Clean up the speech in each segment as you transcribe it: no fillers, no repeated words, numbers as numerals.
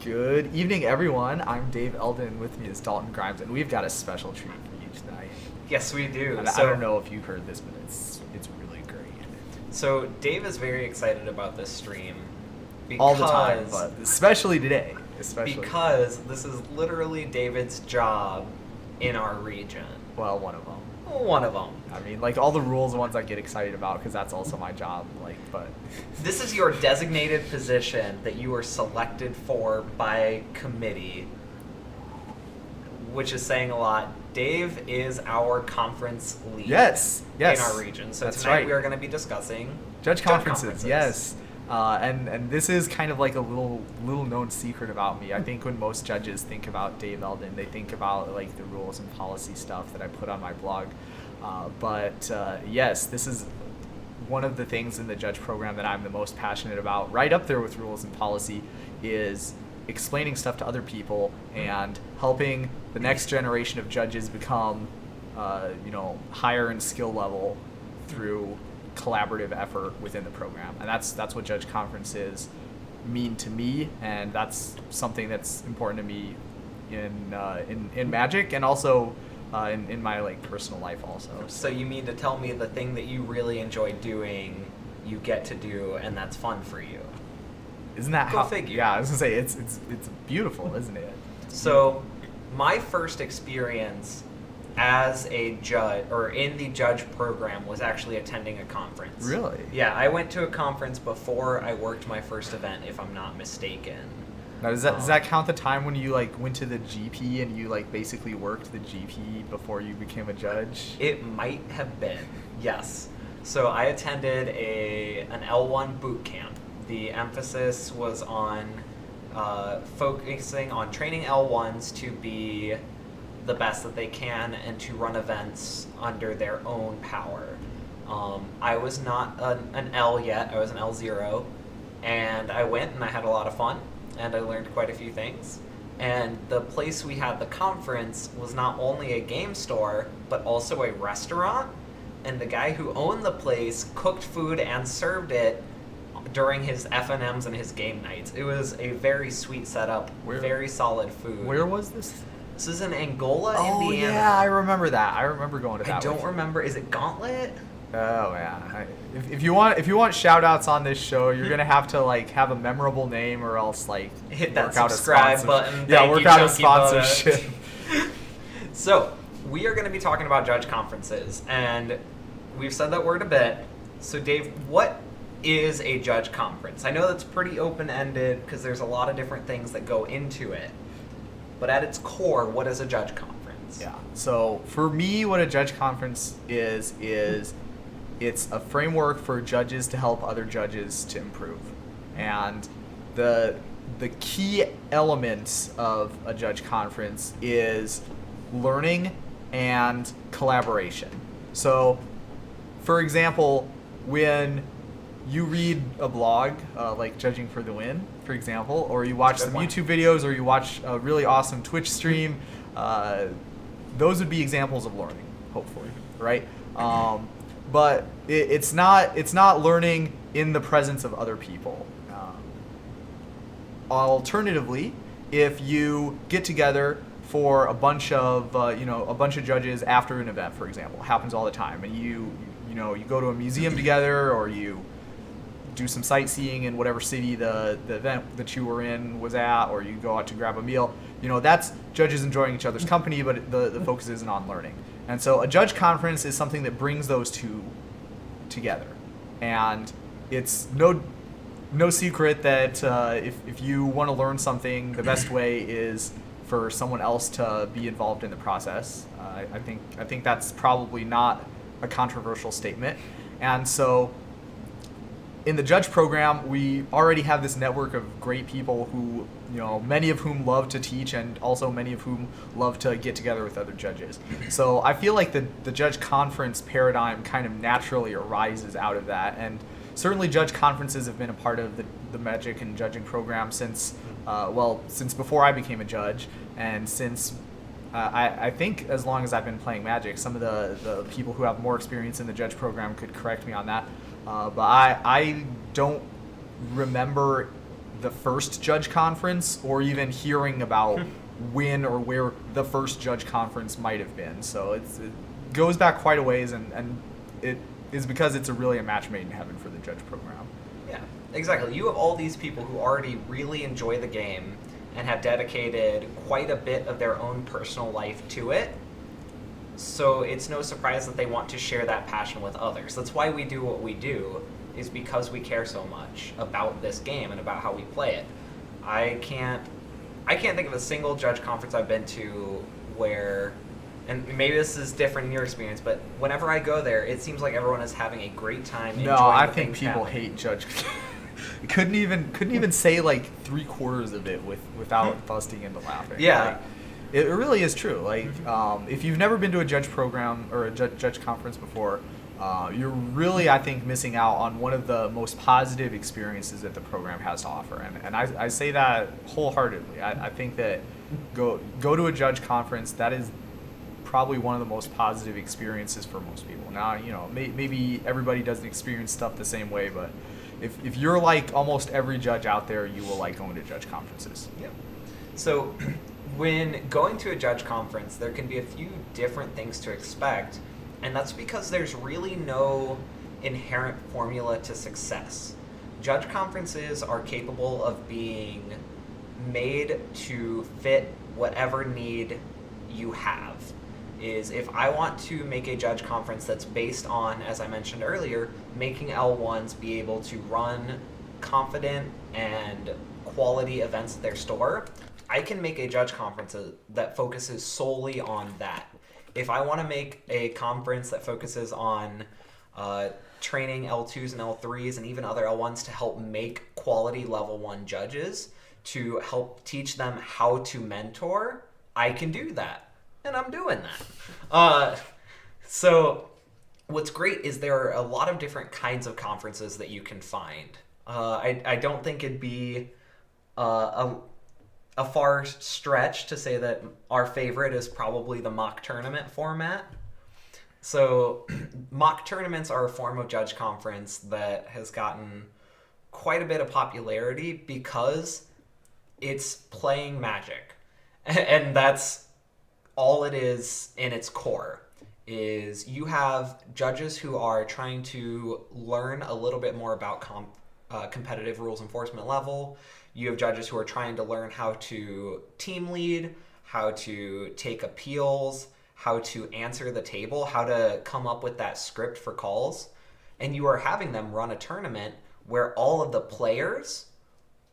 Good evening, everyone. I'm Dave Eldon. With me is Dalton Grimes, and we've got a special treat for you tonight. Yes, we do. And I don't know if you've heard this, but it's really great. So Dave is very excited about this stream All the time, but especially today. Because this is literally David's job in our region. Well, one of them. One of them. I mean, like all the rules, ones I get excited about because that's also my job. But this is your designated position that you were selected for by committee, which is saying a lot. Dave is our conference lead. Yes. In our region. So that's tonight right. we are going to be discussing judge conferences. Yes. And this is kind of like a little known secret about me. I think when most judges think about Dave Eldon, they think about like the rules and policy stuff that I put on my blog. But yes, this is one of the things in the judge program that I'm the most passionate about. Right up there with rules and policy is explaining stuff to other people and helping the next generation of judges become, higher in skill level through collaborative effort within the program. And that's what judge conferences mean to me, and that's something that's important to me in Magic and also in my like personal life also. So you mean to tell me the thing that you really enjoy doing, you get to do, and that's fun for you? Isn't that Go how? figure. Yeah, I was gonna say it's beautiful, isn't it? So my first experience as a judge or in the judge program was actually attending a conference. Really? Yeah, I went to a conference before I worked my first event, if I'm not mistaken. Now, does that count the time when you like went to the GP and you like basically worked the GP before you became a judge? It might have been, yes. So I attended an L1 boot camp. The emphasis was on focusing on training L1s to be the best that they can and to run events under their own power. I was not an L yet, I was an L0, and I went and I had a lot of fun, and I learned quite a few things. And the place we had the conference was not only a game store, but also a restaurant, and the guy who owned the place cooked food and served it during his FNMs and his game nights. It was a very sweet setup, very solid food. Where was this? This is in Angola, Oh, Indiana. yeah, I remember that. I remember going to that. I don't remember. Is it Gauntlet? Oh yeah. If you want shout outs on this show, you're gonna have to like have a memorable name or else like hit that work out subscribe button. Yeah, work out a Chunky Butter. sponsorship. So we are going to be talking about judge conferences, and we've said that word a bit. So Dave, what is a judge conference? I know that's pretty open ended because there's a lot of different things that go into it. But at its core, what is a judge conference? Yeah. So for me, what a judge conference is it's a framework for judges to help other judges to improve. And the key elements of a judge conference is learning and collaboration. So, for example, when you read a blog, like Judging for the Win, for example, or you watch some YouTube videos, or you watch a really awesome Twitch stream, those would be examples of learning, hopefully, right? But it's not learning in the presence of other people. Alternatively, if you get together for a bunch of judges after an event, for example, it happens all the time, and you go to a museum together, or you do some sightseeing in whatever city the event that you were in was at, or you go out to grab a meal, that's judges enjoying each other's company, but the focus isn't on learning. And so a judge conference is something that brings those two together. And it's no secret that if you want to learn something, the best way is for someone else to be involved in the process. I think that's probably not a controversial statement. And so in the judge program, we already have this network of great people who, many of whom love to teach, and also many of whom love to get together with other judges. So I feel like the judge conference paradigm kind of naturally arises out of that. And certainly judge conferences have been a part of the Magic and judging program since before I became a judge, and since I think as long as I've been playing Magic. Some of the people who have more experience in the judge program could correct me on that. But I don't remember the first judge conference or even hearing about when or where the first judge conference might have been. So it goes back quite a ways, and it is because it's really a match made in heaven for the judge program. Yeah, exactly. You have all these people who already really enjoy the game and have dedicated quite a bit of their own personal life to it. So it's no surprise that they want to share that passion with others. That's why we do what we do, is because we care so much about this game and about how we play it. I can't think of a single judge conference I've been to where, and maybe this is different in your experience, but whenever I go there, it seems like everyone is having a great time. No, I think people hate judge. couldn't even say like 3/4 of it without busting into laughing. Yeah. Like, it really is true. Like, if you've never been to a judge program or a judge conference before, you're really, I think, missing out on one of the most positive experiences that the program has to offer. And I say that wholeheartedly. I think that go to a judge conference, that is probably one of the most positive experiences for most people. Now, maybe everybody doesn't experience stuff the same way, but if you're like almost every judge out there, you will like going to judge conferences. Yeah. So when going to a judge conference, there can be a few different things to expect, and that's because there's really no inherent formula to success. Judge conferences are capable of being made to fit whatever need you have. If I want to make a judge conference that's based on, as I mentioned earlier, making L1s be able to run confident and quality events at their store, I can make a judge conference that focuses solely on that. If I want to make a conference that focuses on training L2s and L3s and even other L1s to help make quality level 1 judges, to help teach them how to mentor, I can do that. And I'm doing that. So what's great is there are a lot of different kinds of conferences that you can find. I don't think it'd be a far stretch to say that our favorite is probably the mock tournament format. So mock tournaments are a form of judge conference that has gotten quite a bit of popularity because it's playing Magic. And that's all it is in its core. Is you have judges who are trying to learn a little bit more about competitive rules enforcement level. You have judges who are trying to learn how to team lead, how to take appeals, how to answer the table, how to come up with that script for calls. And you are having them run a tournament where all of the players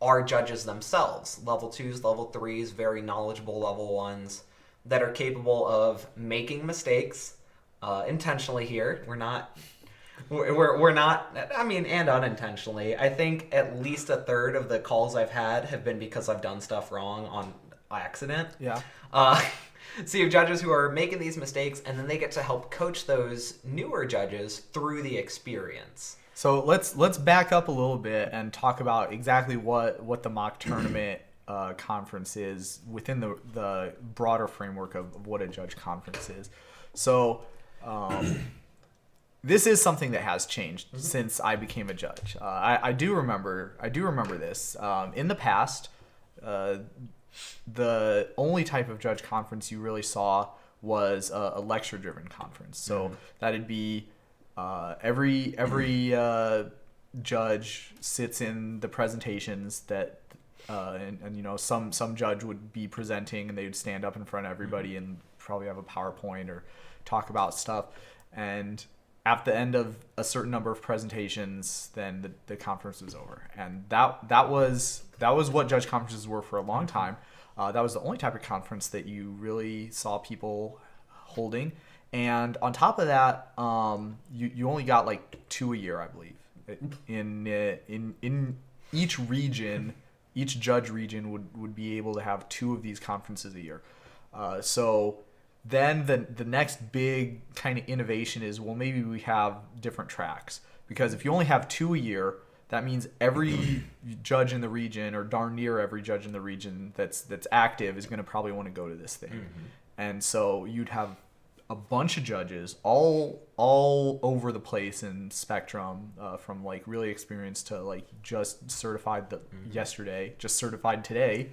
are judges themselves. Level 2s, level 3s, very knowledgeable level 1s that are capable of making mistakes intentionally here. We're not, I mean, and unintentionally. I think at least a third of the calls I've had have been because I've done stuff wrong on accident. Yeah. So you have judges who are making these mistakes, and then they get to help coach those newer judges through the experience. So let's back up a little bit and talk about exactly what the mock tournament conference is within the broader framework of what a judge conference is. So this is something that has changed since I became a judge. I do remember this. In the past, the only type of judge conference you really saw was a lecture-driven conference. So that'd be every judge sits in the presentations that and some judge would be presenting, and they would stand up in front of everybody and probably have a PowerPoint or talk about stuff. And at the end of a certain number of presentations, then the conference was over. And that was what judge conferences were for a long time. That was the only type of conference that you really saw people holding. And on top of that, you only got like 2 a year, I believe. In each region, each judge region would be able to have 2 of these conferences a year. So then the next big kind of innovation is, well, maybe we have different tracks. Because if you only have 2 a year, that means every judge in the region, or darn near every judge in the region that's active, is going to probably want to go to this thing. And so you'd have a bunch of judges, all over the place in spectrum, from like really experienced to like just certified yesterday, just certified today.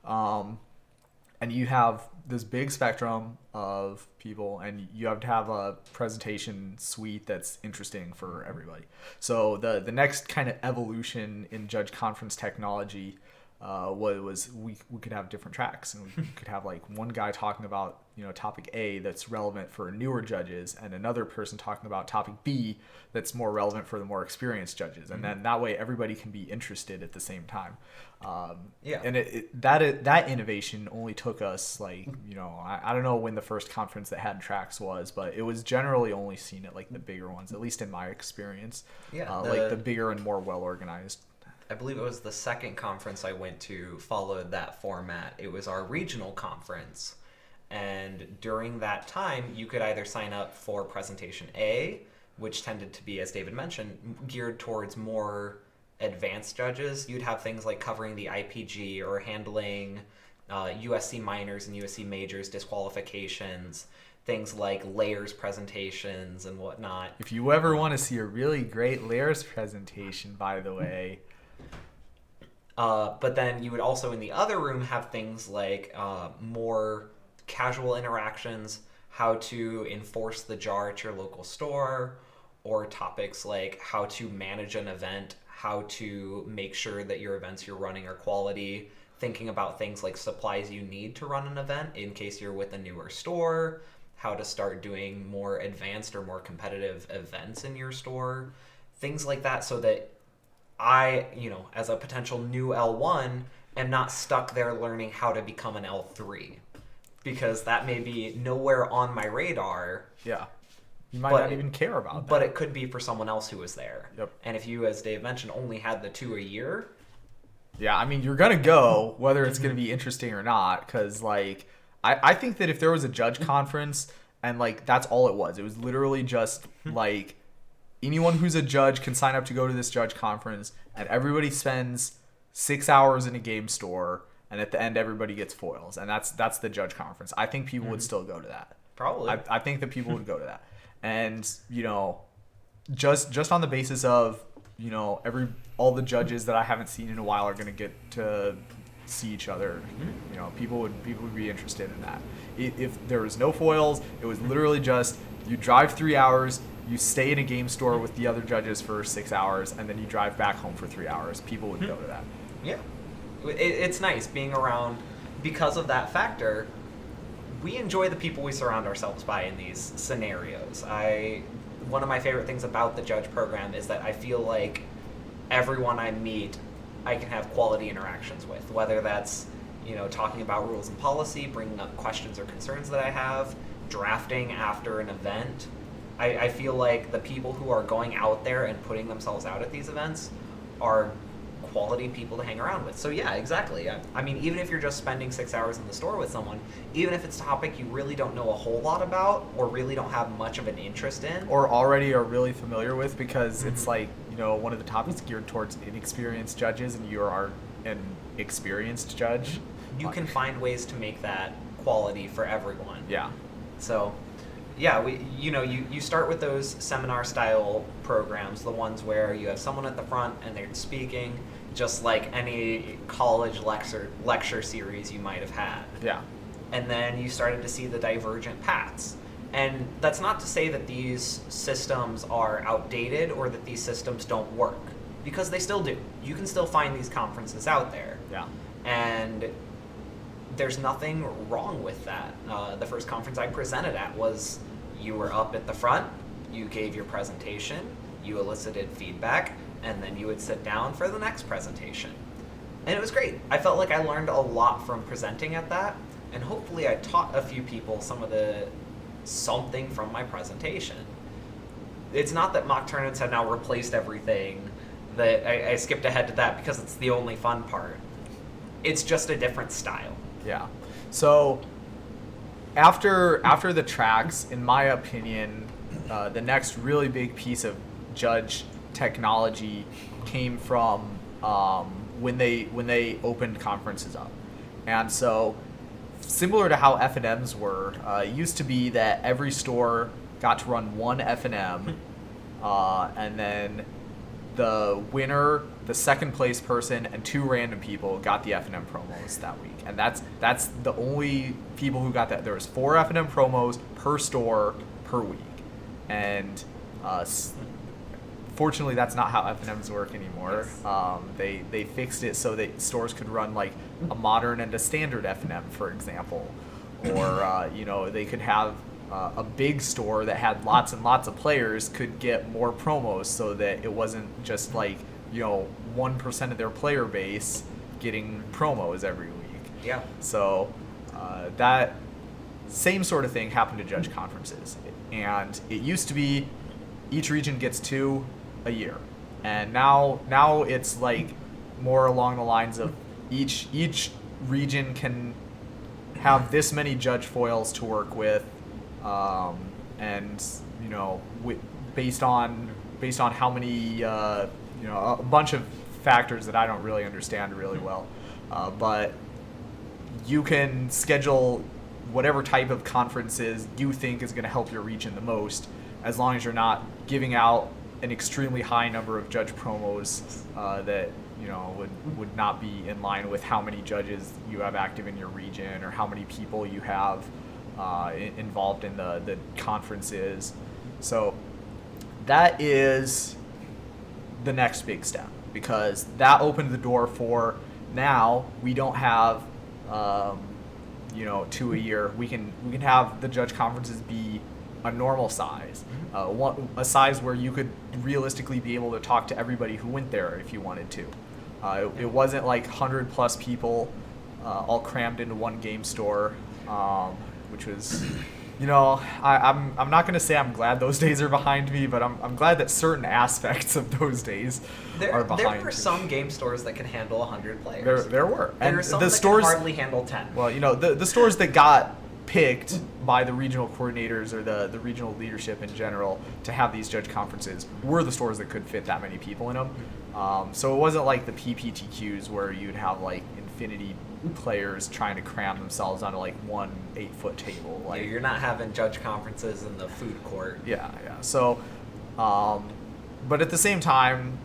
And you have this big spectrum of people, and you have to have a presentation suite that's interesting for everybody. So the next kind of evolution in judge conference technology was we could have different tracks, and we could have like one guy talking about topic A that's relevant for newer judges, and another person talking about topic B that's more relevant for the more experienced judges, and then that way everybody can be interested at the same time. And that innovation only took us like I don't know when the first conference that had tracks was, but it was generally only seen at like the bigger ones, at least in my experience. Like the bigger and more well organized. I believe it was the second conference I went to followed that format. It was our regional conference. And during that time, you could either sign up for presentation A, which tended to be, as David mentioned, geared towards more advanced judges. You'd have things like covering the IPG or handling USC minors and USC majors disqualifications, things like layers presentations and whatnot. If you ever want to see a really great layers presentation, by the way... but then you would also in the other room have things like more casual interactions, how to enforce the jar at your local store, or topics like how to manage an event, how to make sure that your events you're running are quality, thinking about things like supplies you need to run an event in case you're with a newer store, how to start doing more advanced or more competitive events in your store, things like that, so that I, as a potential new L1, am not stuck there learning how to become an L3, because that may be nowhere on my radar. Yeah. You might not even care about that. But it could be for someone else who was there. Yep. And if you, as Dave mentioned, only had the 2 a year. Yeah, I mean, you're going to go whether it's going to be interesting or not, because, like, I think that if there was a judge conference and, like, that's all it was literally just, like, anyone who's a judge can sign up to go to this judge conference, and everybody spends 6 hours in a game store, and at the end everybody gets foils, and that's the judge conference. I think people would still go to that. Probably. I think that people would go to that. And, just on the basis of, all the judges that I haven't seen in a while are going to get to see each other. People would be interested in that. If there was no foils, it was literally just you drive 3 hours, you stay in a game store with the other judges for 6 hours, and then you drive back home for 3 hours. People would go to that. Yeah. It's nice being around. Because of that factor, we enjoy the people we surround ourselves by in these scenarios. One of my favorite things about the judge program is that I feel like everyone I meet, I can have quality interactions with, whether that's, talking about rules and policy, bringing up questions or concerns that I have, drafting after an event. I feel like the people who are going out there and putting themselves out at these events are quality people to hang around with. So yeah, exactly. I mean, even if you're just spending 6 hours in the store with someone, even if it's a topic you really don't know a whole lot about or really don't have much of an interest in, or already are really familiar with, because it's like, one of the topics geared towards inexperienced judges, and you are an experienced judge, you can find ways to make that quality for everyone. Yeah. So yeah, you start with those seminar style programs, the ones where you have someone at the front and they're speaking, just like any college lecture series you might have had. Yeah. And then you started to see the divergent paths. And that's not to say that these systems are outdated or that these systems don't work, because they still do. You can still find these conferences out there. Yeah. And there's nothing wrong with that. The first conference I presented at was, you were up at the front, you gave your presentation, you elicited feedback, and then you would sit down for the next presentation. And it was great. I felt like I learned a lot from presenting at that, and hopefully I taught a few people something from my presentation. It's not that mock tournaments have now replaced everything, that I skipped ahead to that because it's the only fun part. It's just a different style. Yeah. So after the tracks, in my opinion, the next really big piece of judge technology came from when they opened conferences up. And so similar to how F&Ms were, it used to be that every store got to run one F&M, and then the winner, the second place person, and 2 random people got the F&M promos that week. And that's the only people who got that. There was 4 F&M promos per store per week. And fortunately, that's not how F&Ms work anymore. Yes. They fixed it so that stores could run like a modern and a standard F&M, for example. Or, they could have a big store that had lots and lots of players could get more promos so that it wasn't just like, 1% of their player base getting promos every week. Yeah. So that same sort of thing happened to judge conferences. And it used to be each region gets 2 a year. And now it's like more along the lines of each region can have this many judge foils to work with, and based on how many a bunch of factors that I don't really understand really well, but you can schedule whatever type of conferences you think is going to help your region the most, as long as you're not giving out an extremely high number of judge promos that would not be in line with how many judges you have active in your region or how many people you have involved in the conferences. So that is the next big step, because that opened the door for, now we don't have 2 a year. We can have the judge conferences be a normal size, a size where you could realistically be able to talk to everybody who went there if you wanted to. It wasn't like 100 plus people all crammed into one game store, which was, I'm not going to say I'm glad those days are behind me, but I'm glad that certain aspects of those days are behind me. There were some game stores that could handle 100 players. There were. There were some that could hardly handle 10. Well, the stores that got picked by the regional coordinators or the regional leadership in general to have these judge conferences were the stores that could fit that many people in them. So it wasn't like the PPTQs where you'd have like infinity players trying to cram themselves onto like one 8-foot table. Like, you're not having judge conferences in the food court. Yeah. So, but at the same time,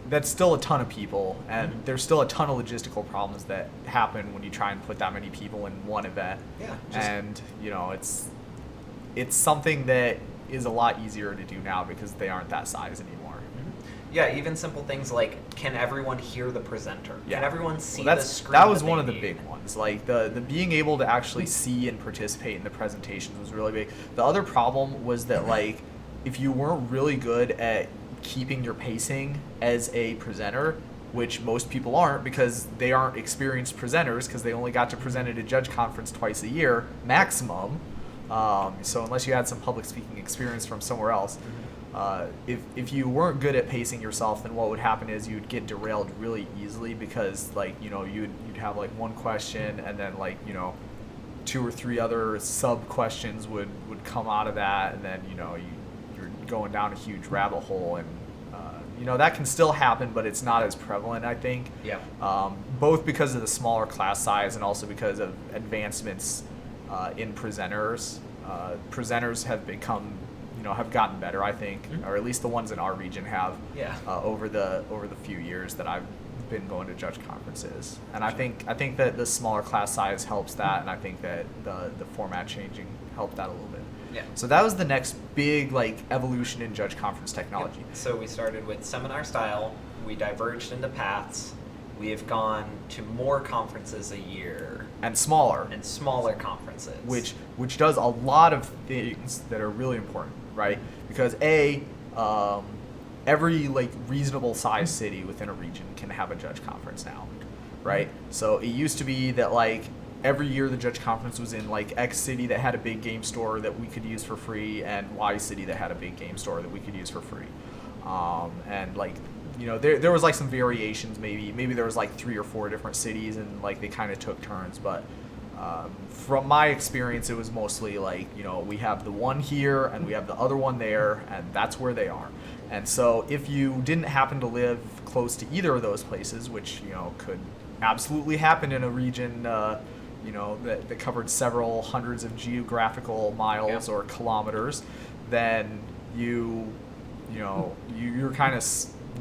that's still a ton of people, and there's still a ton of logistical problems that happen when you try and put that many people in one event. Yeah. And it's something that is a lot easier to do now because they aren't that size anymore. Yeah, even simple things like, can everyone hear the presenter? Yeah. Can everyone see Well, the screen? That was that one they of the need? big ones. Like the being able to actually see and participate in the presentations was really big. The other problem was that like if you weren't really good at keeping your pacing as a presenter, which most people aren't because they aren't experienced presenters because they only got to present at a judge conference twice a year maximum. So unless you had some public speaking experience from somewhere else, if you weren't good at pacing yourself, then what would happen is you'd get derailed really easily because like you'd have like one question and then like 2 or 3 other sub questions would come out of that, and then you're going down a huge rabbit hole, and that can still happen, but it's not as prevalent, I think. Yeah. Both because of the smaller class size and also because of advancements in presenters. Presenters have become have gotten better, I think, or at least the ones in our region have. Yeah. Over the few years that I've been going to judge conferences, and I think that the smaller class size helps that, and I think that the format changing helped that a little bit. Yeah. So that was the next big like evolution in judge conference technology. Yep. So we started with seminar style. We diverged into paths. We have gone to more conferences a year. And smaller. And smaller conferences. Which does a lot of things that are really important, right? Because every like reasonable sized city within a region can have a judge conference now, right? So it used to be that like every year the judge conference was in like X city that had a big game store that we could use for free, and Y city that had a big game store that we could use for free. And like there was like some variations. Maybe there was like 3 or 4 different cities, and like they kind of took turns. But from my experience, it was mostly like we have the one here and we have the other one there, and that's where they are. And so if you didn't happen to live close to either of those places, which could absolutely happen in a region that covered several hundreds of geographical miles or kilometers, then you're kind of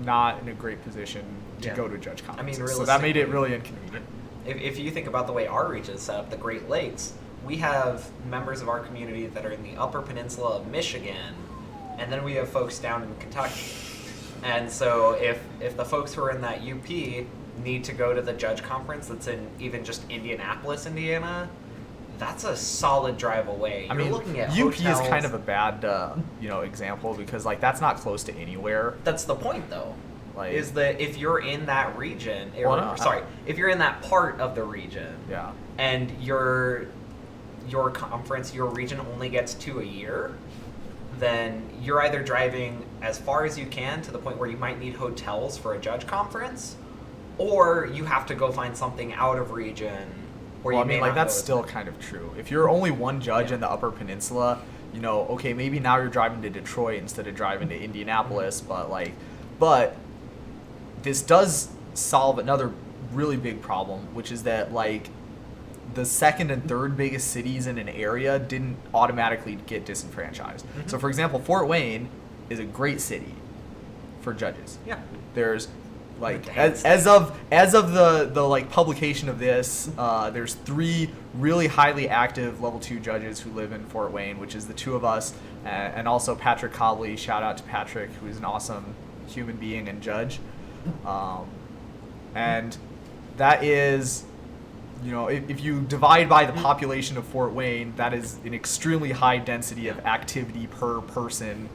not in a great position to go to a judge conference. I mean, so that made it really inconvenient. If you think about the way our region is set up, the Great Lakes, we have members of our community that are in the Upper Peninsula of Michigan, and then we have folks down in Kentucky. And so if the folks who are in that UP need to go to the judge conference that's in even just Indianapolis, Indiana, that's a solid drive away. You're looking at UP hotels. is kind of a bad example because that's not close to anywhere. That's the point, though. Is that if you're in that region, if you're in that part of the region, and your conference, your region only gets 2 a year, then you're either driving as far as you can to the point where you might need hotels for a judge conference, or you have to go find something out of region. That's still kind of true. If you're only one judge in the Upper Peninsula, okay, maybe now you're driving to Detroit instead of driving to Indianapolis, but this does solve another really big problem, which is that the second and third biggest cities in an area didn't automatically get disenfranchised. Mm-hmm. So for example, Fort Wayne is a great city for judges. Yeah. There's as of the publication of this, there's 3 really highly active level 2 judges who live in Fort Wayne, which is the 2 of us and also Patrick Cobley. Shout out to Patrick, who is an awesome human being and judge. And that is, if you divide by the population of Fort Wayne, that is an extremely high density of activity per person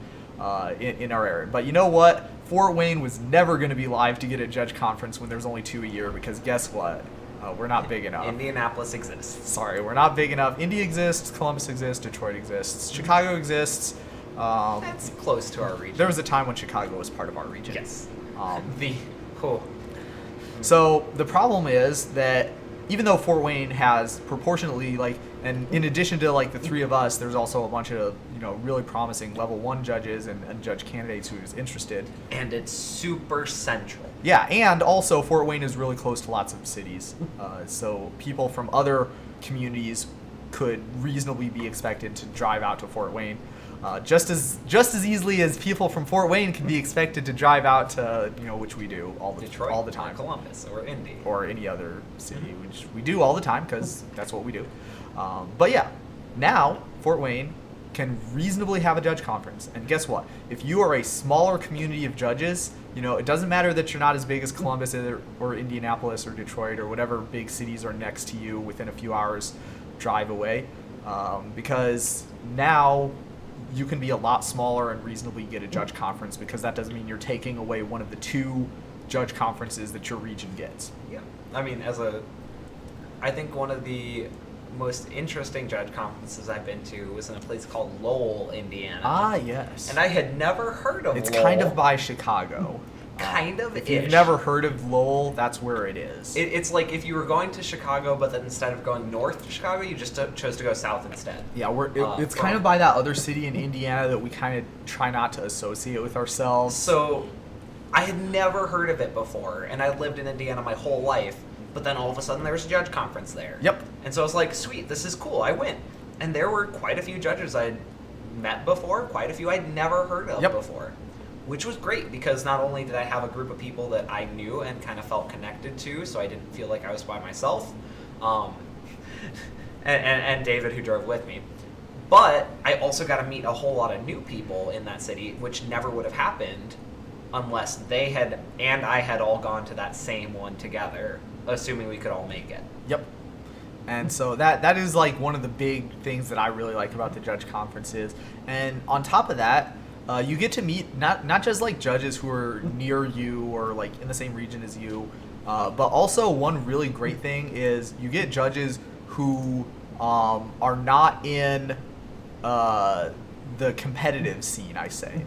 in our area. But you know what? Fort Wayne was never going to be live to get a judge conference when there's only 2 a year, because guess what? We're not big enough. Indianapolis exists. Sorry, we're not big enough. Indy exists, Columbus exists, Detroit exists, Chicago exists. That's close to our region. There was a time when Chicago was part of our region. Yes. Cool. So the problem is that even though Fort Wayne has proportionately and in addition to the 3 of us, there's also a bunch of really promising level 1 judges and judge candidates who is interested. And it's super central. Yeah, and also Fort Wayne is really close to lots of cities, so people from other communities could reasonably be expected to drive out to Fort Wayne. Just as easily as people from Fort Wayne can be expected to drive out to, which we do Detroit, all the time. Or Columbus, or Indy. Or any other city, which we do all the time because that's what we do. But yeah, now Fort Wayne can reasonably have a judge conference. And guess what? If you are a smaller community of judges, it doesn't matter that you're not as big as Columbus or Indianapolis or Detroit or whatever big cities are next to you within a few hours drive away, because now you can be a lot smaller and reasonably get a judge conference, because that doesn't mean you're taking away one of the 2 judge conferences that your region gets. Yeah. I mean, I think one of the most interesting judge conferences I've been to was in a place called Lowell, Indiana. Ah, yes. And I had never heard of It's Lowell. kind of by Chicago. Kind of. If you've never heard of Lowell, that's where it is. It's like if you were going to Chicago, but then instead of going north to Chicago, you just chose to go south instead. Yeah, it's kind of by that other city in Indiana that we kind of try not to associate with ourselves. So I had never heard of it before, and I lived in Indiana my whole life, but then all of a sudden there was a judge conference there. Yep. And so I was like, sweet, this is cool. I went. And there were quite a few judges I'd met before, quite a few I'd never heard of before. Which was great, because not only did I have a group of people that I knew and kind of felt connected to, so I didn't feel like I was by myself, and David, who drove with me, but I also got to meet a whole lot of new people in that city, which never would have happened unless they had and I had all gone to that same one together, assuming we could all make it. Yep. And so that is one of the big things that I really like about the judge conferences. And on top of that, you get to meet not just judges who are near you or in the same region as you, but also one really great thing is you get judges who are not in the competitive scene, I say.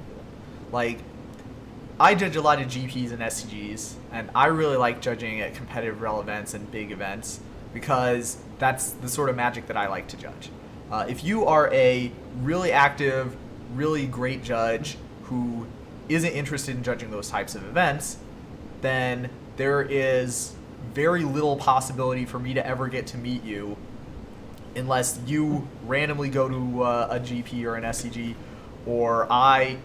I judge a lot of GPs and SCGs, and I really like judging at competitive relevance and big events, because that's the sort of magic that I like to judge. If you are a really active, really great judge who isn't interested in judging those types of events, then there is very little possibility for me to ever get to meet you unless you randomly go to a GP or an SCG, or I,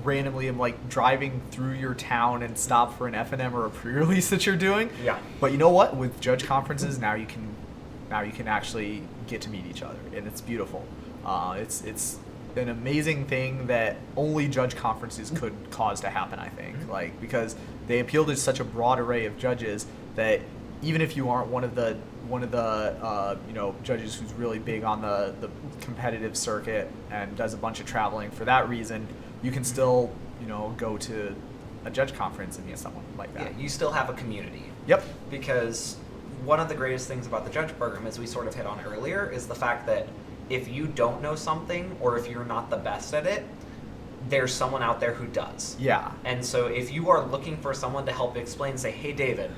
randomly am like driving through your town and stop for an FNM or a pre-release that you're doing. Yeah. But you know what? With judge conferences, now you can actually get to meet each other, and it's beautiful. It's an amazing thing that only judge conferences could cause to happen, I think. Like, because they appeal to such a broad array of judges that even if you aren't one of the judges who's really big on the competitive circuit and does a bunch of traveling for that reason, you can still go to a judge conference and meet someone like that. Yeah, you still have a community. Yep. Because one of the greatest things about the judge program, as we sort of hit on earlier, is the fact that if you don't know something or if you're not the best at it, there's someone out there who does. Yeah. And so if you are looking for someone to help explain, say, hey, David,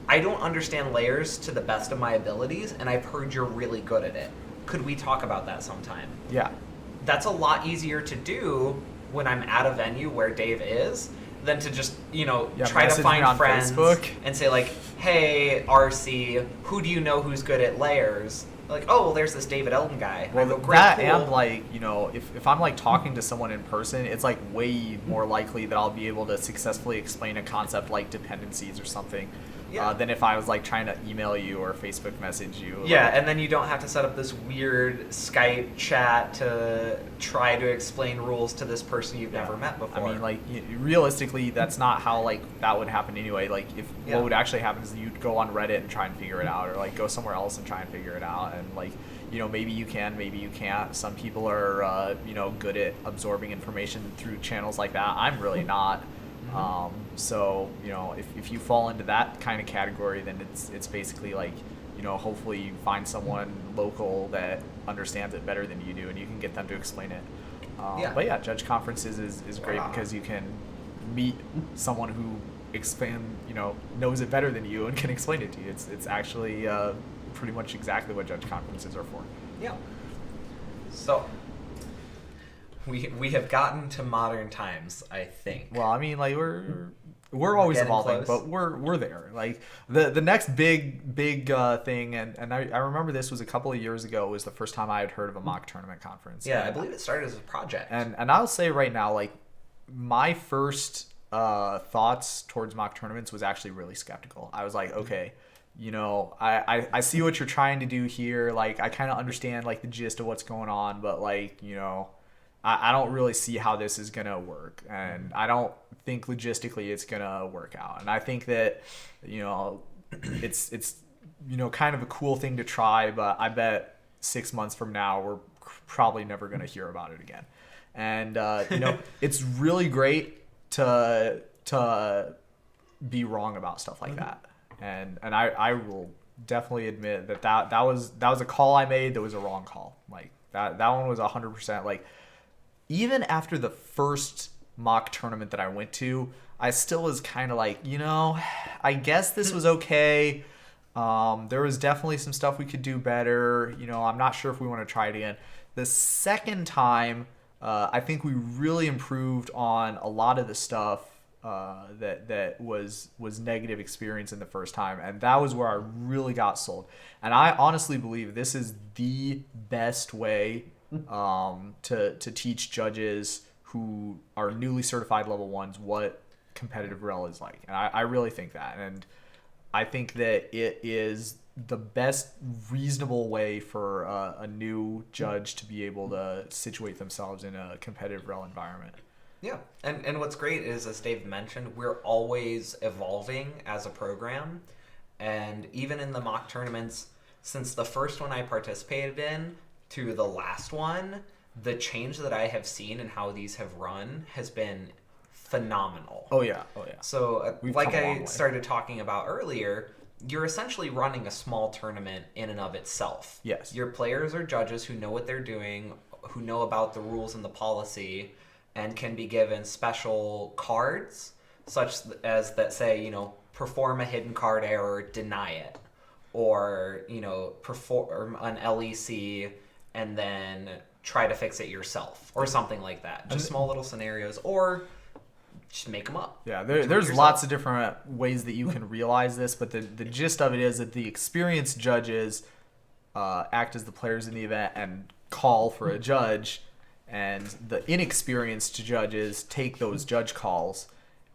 I don't understand layers to the best of my abilities, and I've heard you're really good at it. Could we talk about that sometime? Yeah. That's a lot easier to do when I'm at a venue where Dave is than to just, try to find friends Facebook and say, like, hey, RC, who do you know who's good at layers? Like, oh, well, there's this David Elton guy. Well, I go, great, that cool. and like, if I'm like talking to someone in person, it's like way more likely that I'll be able to successfully explain a concept like dependencies or something. Yeah. Than if I was like trying to email you or Facebook message you. Yeah, and then you don't have to set up this weird Skype chat to try to explain rules to this person you've never met before. I mean, like, realistically, that's not how like that would happen anyway. Like, what would actually happen is you'd go on Reddit and try and figure it out, or like go somewhere else and try and figure it out. And like, maybe you can, maybe you can't. Some people are, good at absorbing information through channels like that. I'm really not. So if you fall into that kind of category, then it's basically like, hopefully you find someone local that understands it better than you do, and you can get them to explain it. But yeah, judge conferences is great because you can meet someone who knows it better than you and can explain it to you. It's actually pretty much exactly what judge conferences are for. Yeah. So we have gotten to modern times, I think. Well, I mean, like we're always evolving, close. but we're there. Like the next big thing, and I remember this was a couple of years ago, was the first time I had heard of a mock tournament conference. Yeah, I believe it started as a project. And I'll say right now, like, my first thoughts towards mock tournaments was actually really skeptical. I was like, okay, I see what you're trying to do here. Like, I kind of understand like the gist of what's going on, but like, I don't really see how this is going to work. And I don't think logistically it's going to work out. And I think that, it's kind of a cool thing to try, but I bet 6 months from now, we're probably never going to hear about it again. And, it's really great to be wrong about stuff like that. And I will definitely admit that was a call I made that was a wrong call. Like, that one was 100%. Like, even after the first mock tournament that I went to, I still was kind of like, I guess this was okay. There was definitely some stuff we could do better. I'm not sure if we want to try it again. The second time, I think we really improved on a lot of the stuff that was negative experience in the first time, and that was where I really got sold. And I honestly believe this is the best way to teach judges who are newly certified level 1s what competitive rel is like. And I really think that. And I think that it is the best reasonable way for a new judge to be able to situate themselves in a competitive rel environment. Yeah, and what's great is, as Dave mentioned, we're always evolving as a program. And even in the mock tournaments, since the first one I participated in to the last one, the change that I have seen in how these have run has been phenomenal. Oh yeah. So We've like come a long I way. started talking about earlier, you're essentially running a small tournament in and of itself. Yes. Your players are judges who know what they're doing, who know about the rules and the policy, and can be given special cards, such as that say, perform a hidden card error, deny it, or, perform an LEC and then try to fix it yourself, or something like that. Just small little scenarios, or just make them up. Yeah, Do it there's yourself. lots of different ways that you can realize this, but the gist of it is that the experienced judges act as the players in the event and call for a judge, and the inexperienced judges take those judge calls,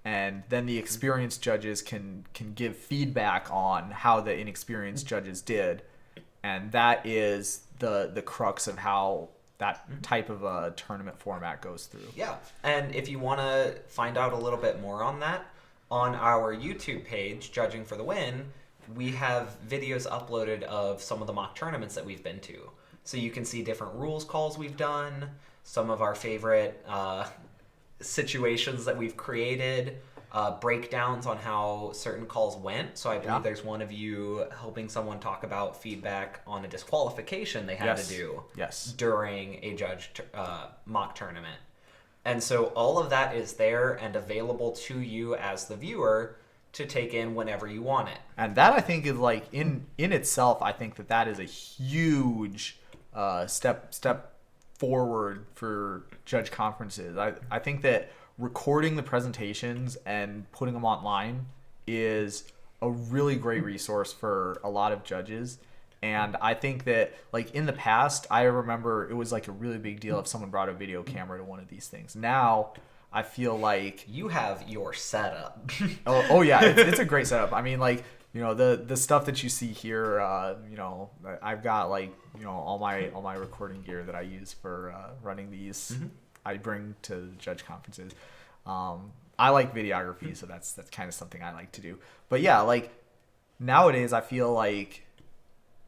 and then the experienced judges can give feedback on how the inexperienced judges did, and that is the crux of how that type of a tournament format goes through. Yeah, and if you want to find out a little bit more on that, on our YouTube page, Judging for the Win, we have videos uploaded of some of the mock tournaments that we've been to. So you can see different rules calls we've done, some of our favorite situations that we've created, breakdowns on how certain calls went. So I believe there's one of you helping someone talk about feedback on a disqualification they had to do during a mock tournament. And so all of that is there and available to you as the viewer to take in whenever you want it. And that, I think, is like in itself, I think that is a huge step forward for judge conferences. I think that recording the presentations and putting them online is a really great resource for a lot of judges. And I think that, like, in the past, I remember it was like a really big deal if someone brought a video camera to one of these things. Now I feel like you have your setup. oh yeah, it's a great setup. I mean, like, you know, the stuff that you see here, you know, I've got, like, you know, all my recording gear that I use for running these. I bring to the judge conferences. I like videography, so that's kind of something I like to do. But yeah, like, nowadays I feel like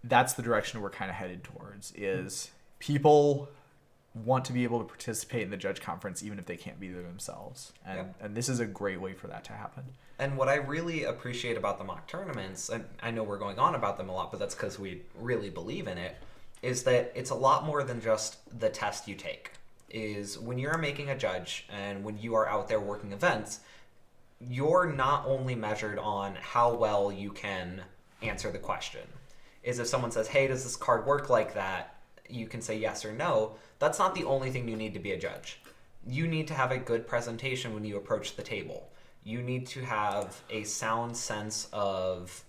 that's the direction we're kind of headed towards, is people want to be able to participate in the judge conference even if they can't be there themselves. And this is a great way for that to happen. And what I really appreciate about the mock tournaments, and I know we're going on about them a lot, but that's because we really believe in it, is that it's a lot more than just the test you take. Is when you're making a judge and when you are out there working events, you're not only measured on how well you can answer the question. Is if someone says, hey, does this card work like that? You can say yes or no. That's not the only thing you need to be a judge. You need to have a good presentation when you approach the table. You need to have a sound sense of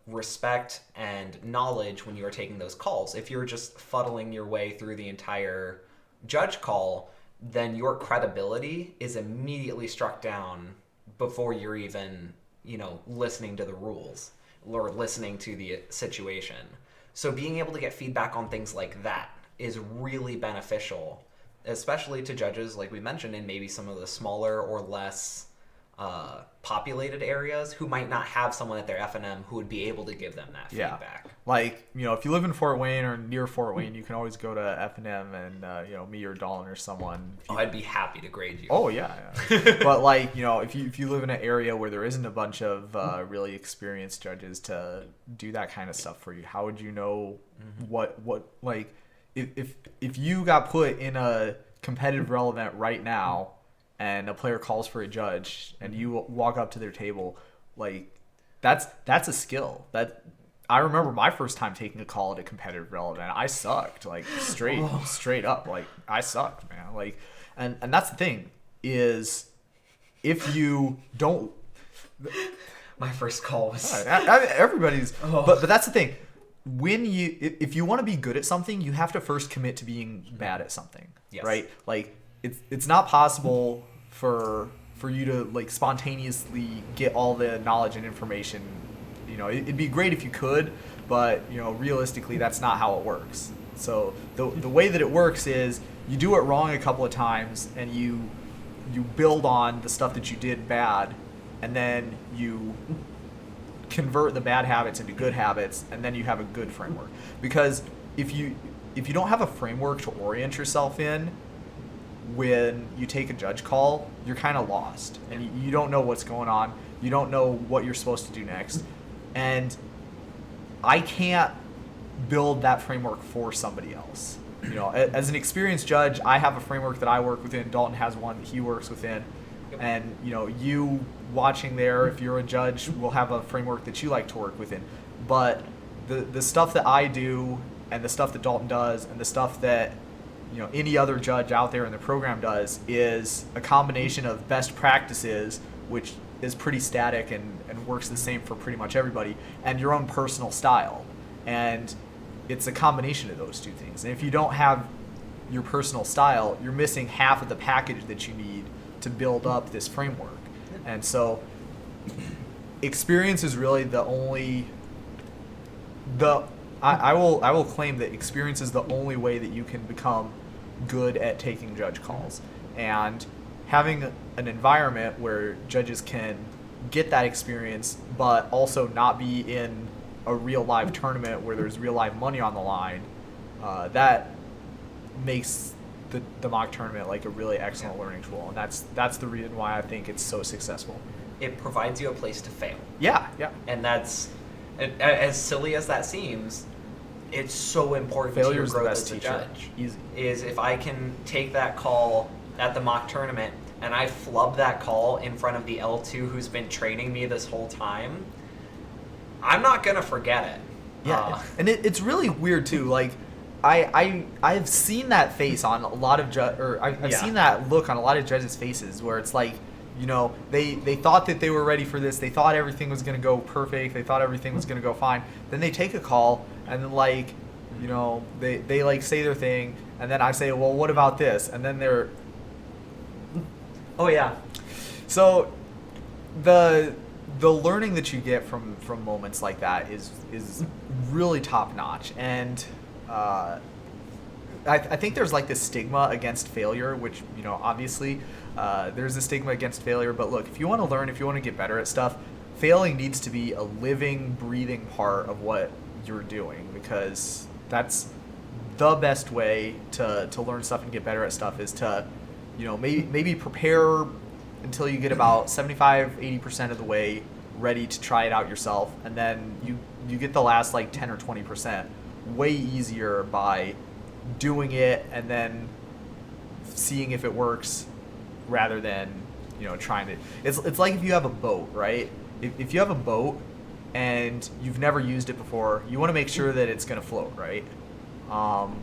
respect and knowledge when you are taking those calls. If you're just fuddling your way through the entire judge call, then your credibility is immediately struck down before you're even, you know, listening to the rules or listening to the situation. So being able to get feedback on things like that is really beneficial, especially to judges, like we mentioned, in maybe some of the smaller or less populated areas who might not have someone at their FNM who would be able to give them that feedback. Like, you know, if you live in Fort Wayne or near Fort Wayne, you can always go to FNM and, you know, me or Dalton or someone. I'd be happy to grade you. Oh, yeah. But, like, you know, if you live in an area where there isn't a bunch of really experienced judges to do that kind of stuff for you, how would you know what like, if you got put in a competitive relevant right now and a player calls for a judge and you walk up to their table, like, that's a skill. That I remember my first time taking a call at a competitive relevant. I sucked, like, straight up. Like, I sucked, man. Like, and that's the thing, is if you don't, my first call was everybody's but that's the thing. If you want to be good at something, you have to first commit to being bad at something. Right? Like, it's not possible for you to, like, spontaneously get all the knowledge and information. You know, it'd be great if you could, but, you know, realistically, that's not how it works. So the way that it works is you do it wrong a couple of times and you build on the stuff that you did bad, and then you convert the bad habits into good habits, and then you have a good framework. Because if you don't have a framework to orient yourself in when you take a judge call, you're kind of lost, and you don't know what's going on. You don't know what you're supposed to do next. And I can't build that framework for somebody else. You know, as an experienced judge, I have a framework that I work within. Dalton has one that he works within. And, you know, you watching there, if you're a judge, will have a framework that you like to work within. But the stuff that I do and the stuff that Dalton does and the stuff that any other judge out there in the program does is a combination of best practices, which is pretty static and works the same for pretty much everybody, and your own personal style. And it's a combination of those two things. And if you don't have your personal style, you're missing half of the package that you need to build up this framework. And so experience is really the only I will claim that experience is the only way that you can become good at taking judge calls. And having an environment where judges can get that experience but also not be in a real live tournament where there's real live money on the line, that makes the mock tournament like a really excellent learning tool. And that's the reason why I think it's so successful. It provides you a place to fail. Yeah. And that's, as silly as that seems, it's so important Failure's to your the growth best as a teacher. judge. Easy. Is if I can take that call at the mock tournament and I flub that call in front of the L2 who's been training me this whole time, I'm not going to forget it. Yeah, and it's really weird too. Like, I've seen that face on a lot of I've seen that look on a lot of judges' faces where it's like, they thought that they were ready for this. They thought everything was going to go perfect. They thought everything was going to go fine. Then they take a call and then they like say their thing, and then I say, well, what about this? And then they're, oh yeah. So the learning that you get from moments like that is really top notch. And I think there's like this stigma against failure, which obviously there's a stigma against failure. But look, if you want to learn, if you want to get better at stuff, failing needs to be a living, breathing part of what you're doing, because that's the best way to learn stuff and get better at stuff is to maybe prepare until you get about 75-80% of the way ready to try it out yourself, and then you get the last like 10 or 20% way easier by doing it and then seeing if it works rather than trying to. It's like if you have a boat, right? If you have a boat and you've never used it before, you want to make sure that it's going to float, right?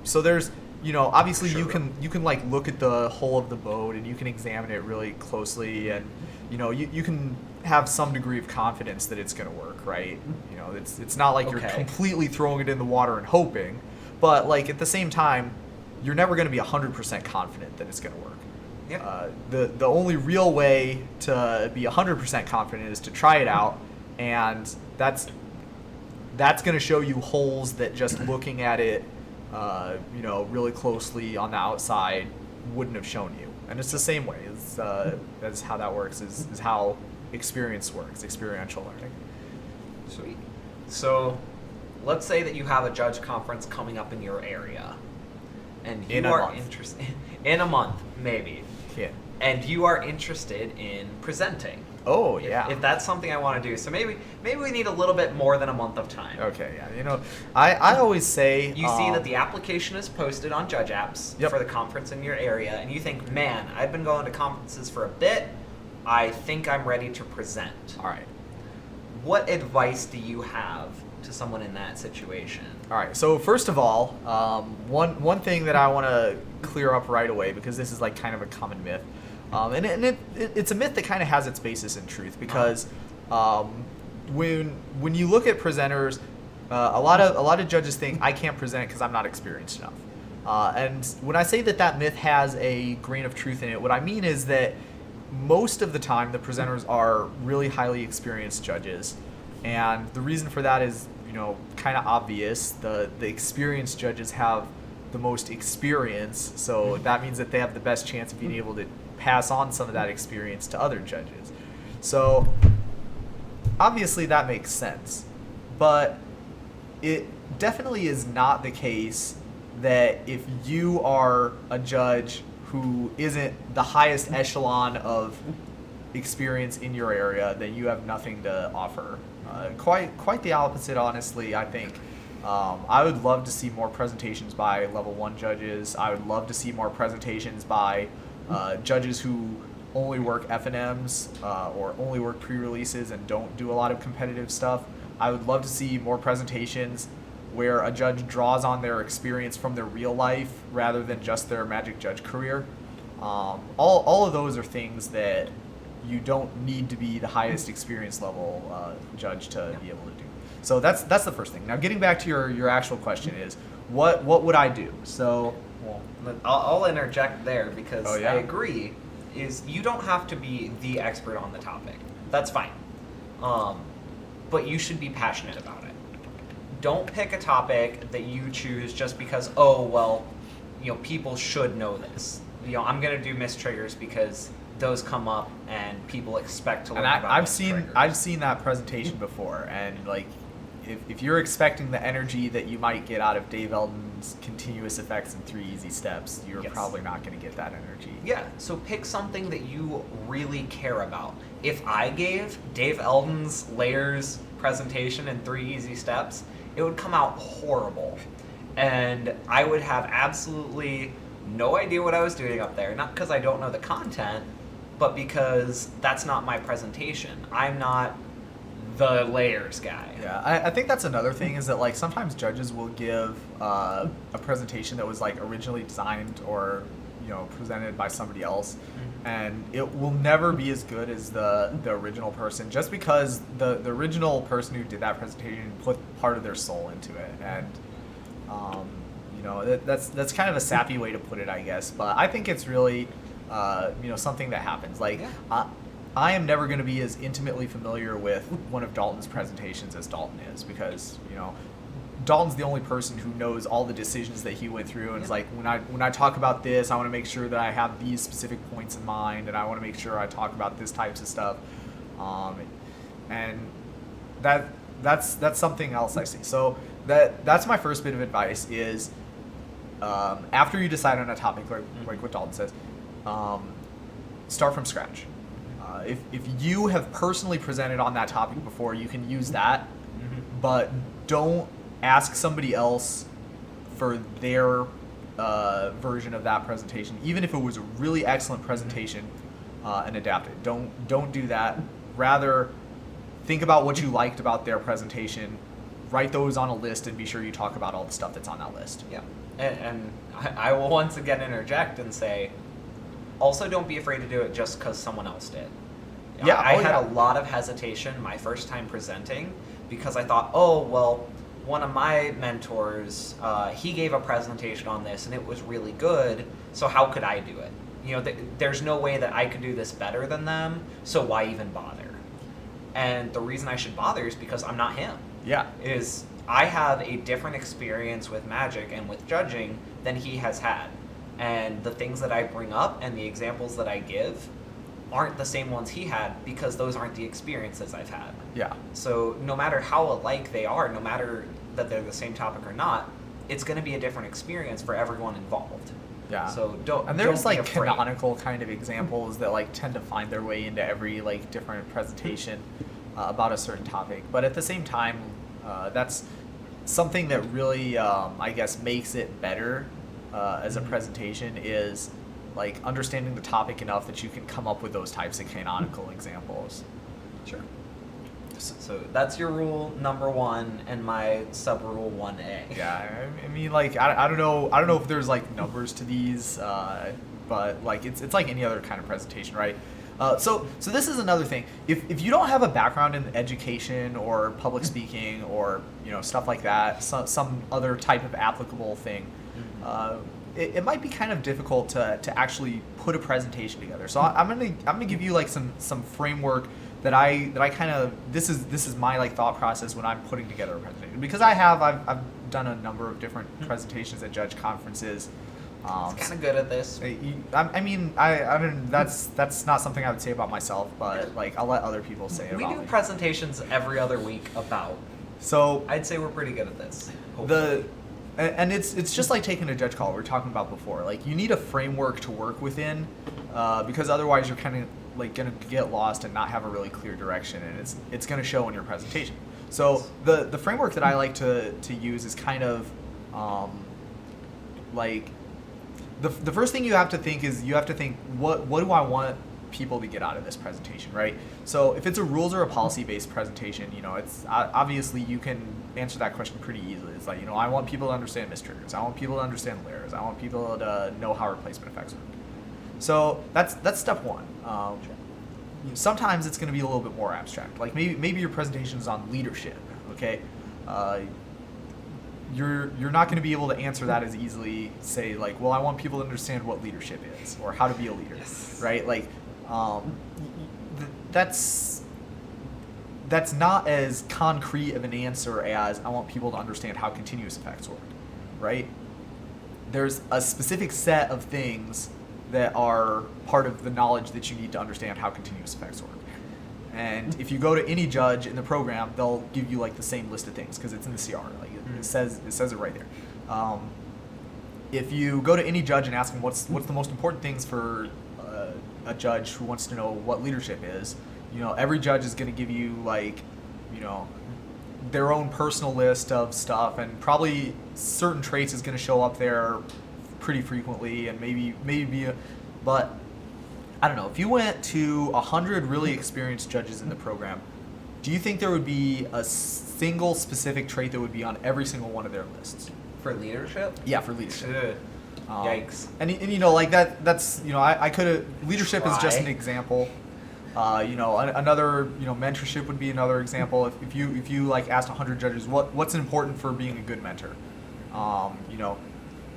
So there's obviously you can like look at the hull of the boat and you can examine it really closely, and you can have some degree of confidence that it's going to work, right? It's not like you're completely throwing it in the water and hoping, but like at the same time, you're never going to be 100% confident that it's going to work. Yeah. The only real way to be 100% confident is to try it out, and that's going to show you holes that just looking at it really closely on the outside wouldn't have shown you. And it's the same way. That's how that works, is how experience works, experiential learning. Sweet. So let's say that you have a judge conference coming up in your area, and you are interested in a month, maybe. Yeah. And you are interested in presenting. Oh, yeah. If that's something I want to do. So maybe we need a little bit more than a month of time. Okay, yeah. I always say... You see that the application is posted on Judge Apps for the conference in your area, and you think, man, I've been going to conferences for a bit. I think I'm ready to present. All right. What advice do you have to someone in that situation? All right. So first of all, one thing that I want to clear up right away, because this is like kind of a common myth, and it's a myth that kind of has its basis in truth, because when you look at presenters, a lot of judges think I can't present because I'm not experienced enough. And when I say that myth has a grain of truth in it, what I mean is that most of the time the presenters are really highly experienced judges, and the reason for that is kind of obvious. The experienced judges have the most experience, so that means that they have the best chance of being able to pass on some of that experience to other judges. So obviously that makes sense, but it definitely is not the case that if you are a judge who isn't the highest echelon of experience in your area, then you have nothing to offer. Quite the opposite, honestly, I think. I would love to see more presentations by level 1 judges. I would love to see more presentations by judges who only work F&Ms or only work pre-releases and don't do a lot of competitive stuff. I would love to see more presentations where a judge draws on their experience from their real life rather than just their Magic Judge career. All of those are things that you don't need to be the highest experience level judge to be able to do. So that's the first thing. Now, getting back to your actual question is, what would I do? So, well, I'll interject there because Oh, yeah? I agree. Is you don't have to be the expert on the topic. That's fine. But you should be passionate about it. Don't pick a topic that you choose just because, oh, well, people should know this. I'm going to do mistriggers because those come up and people expect to learn and about I've seen that presentation before, and like, if you're expecting the energy that you might get out of Dave Eldon's continuous effects in 3 easy steps, you're probably not going to get that energy. Yeah, so pick something that you really care about. If I gave Dave Eldon's layers presentation in 3 easy steps, it would come out horrible. And I would have absolutely no idea what I was doing up there. Not because I don't know the content, but because that's not my presentation. I'm not the layers guy. Yeah, I think that's another thing, is that like sometimes judges will give a presentation that was like originally designed or presented by somebody else, and it will never be as good as the original person, just because the original person who did that presentation put part of their soul into it. And that's kind of a sappy way to put it, I guess, but I think it's really something that happens. Like, I am never going to be as intimately familiar with one of Dalton's presentations as Dalton is, because Dalton's the only person who knows all the decisions that he went through, and it's like, when I talk about this, I want to make sure that I have these specific points in mind, and I want to make sure I talk about this types of stuff, and that's something else I see. So that's my first bit of advice is, after you decide on a topic, like what Dalton says, start from scratch. If you have personally presented on that topic before, you can use that, but don't ask somebody else for their version of that presentation, even if it was a really excellent presentation, and adapt it. Don't do that. Rather, think about what you liked about their presentation, write those on a list, and be sure you talk about all the stuff that's on that list. Yeah, and I will once again interject and say, also don't be afraid to do it just because someone else did. Yeah, I had a lot of hesitation my first time presenting because I thought, oh, well, one of my mentors, he gave a presentation on this and it was really good, so how could I do it? There's no way that I could do this better than them, so why even bother? And the reason I should bother is because I'm not him. Yeah. I have a different experience with Magic and with judging than he has had. And the things that I bring up and the examples that I give aren't the same ones he had, because those aren't the experiences I've had. Yeah. So no matter how alike they are, no matter that they're the same topic or not, it's going to be a different experience for everyone involved. Yeah. So don't. And there's don't be like afraid. canonical kind of examples that like tend to find their way into every like different presentation about a certain topic. But at the same time, that's something that really, I guess, makes it better as a presentation, is like understanding the topic enough that you can come up with those types of canonical examples. Sure. So that's your rule number 1 and my sub rule 1A. Yeah, I mean, like, I don't know if there's like numbers to these, but like it's like any other kind of presentation, right? So this is another thing. If you don't have a background in education or public speaking or stuff like that, some other type of applicable thing, it might be kind of difficult to actually put a presentation together. So I'm gonna give you like some framework that I kind of, this is my like thought process when I'm putting together a presentation, because I've done a number of different presentations at judge conferences. It's kind of good at this. I mean, I don't. That's not something I would say about myself, but like I'll let other people say it We about do me. presentations every other week about. So I'd say we're pretty good at this. Hopefully. And it's just like taking a judge call we were talking about before. Like, you need a framework to work within, because otherwise you're kind of like gonna get lost and not have a really clear direction, and it's gonna show in your presentation. So the framework that I like to use is kind of like the first thing you have to think is what do I want people to get out of this presentation, right? So if it's a rules or a policy-based presentation, it's obviously you can answer that question pretty easily. It's like, I want people to understand mistriggers. I want people to understand layers. I want people to know how replacement effects work. So that's step one. Sometimes it's going to be a little bit more abstract. Like maybe your presentation is on leadership, okay? You're not going to be able to answer that as easily. Say like, well, I want people to understand what leadership is or how to be a leader, right? Like, that's not as concrete of an answer as I want people to understand how continuous effects work, right? There's a specific set of things that are part of the knowledge that you need to understand how continuous effects work. And if you go to any judge in the program, they'll give you like the same list of things because it's in the CR. Like it says it right there. If you go to any judge and ask them what's the most important things for a judge who wants to know what leadership is, every judge is going to give you like, their own personal list of stuff, and probably certain traits is going to show up there pretty frequently, and but I don't know. If you went to 100 really experienced judges in the program, do you think there would be a single specific trait that would be on every single one of their lists? For leadership? Yeah, for leadership. Yikes. And like that's I could have, leadership is just an example. Another mentorship would be another example. If you like asked 100 judges what's important for being a good mentor,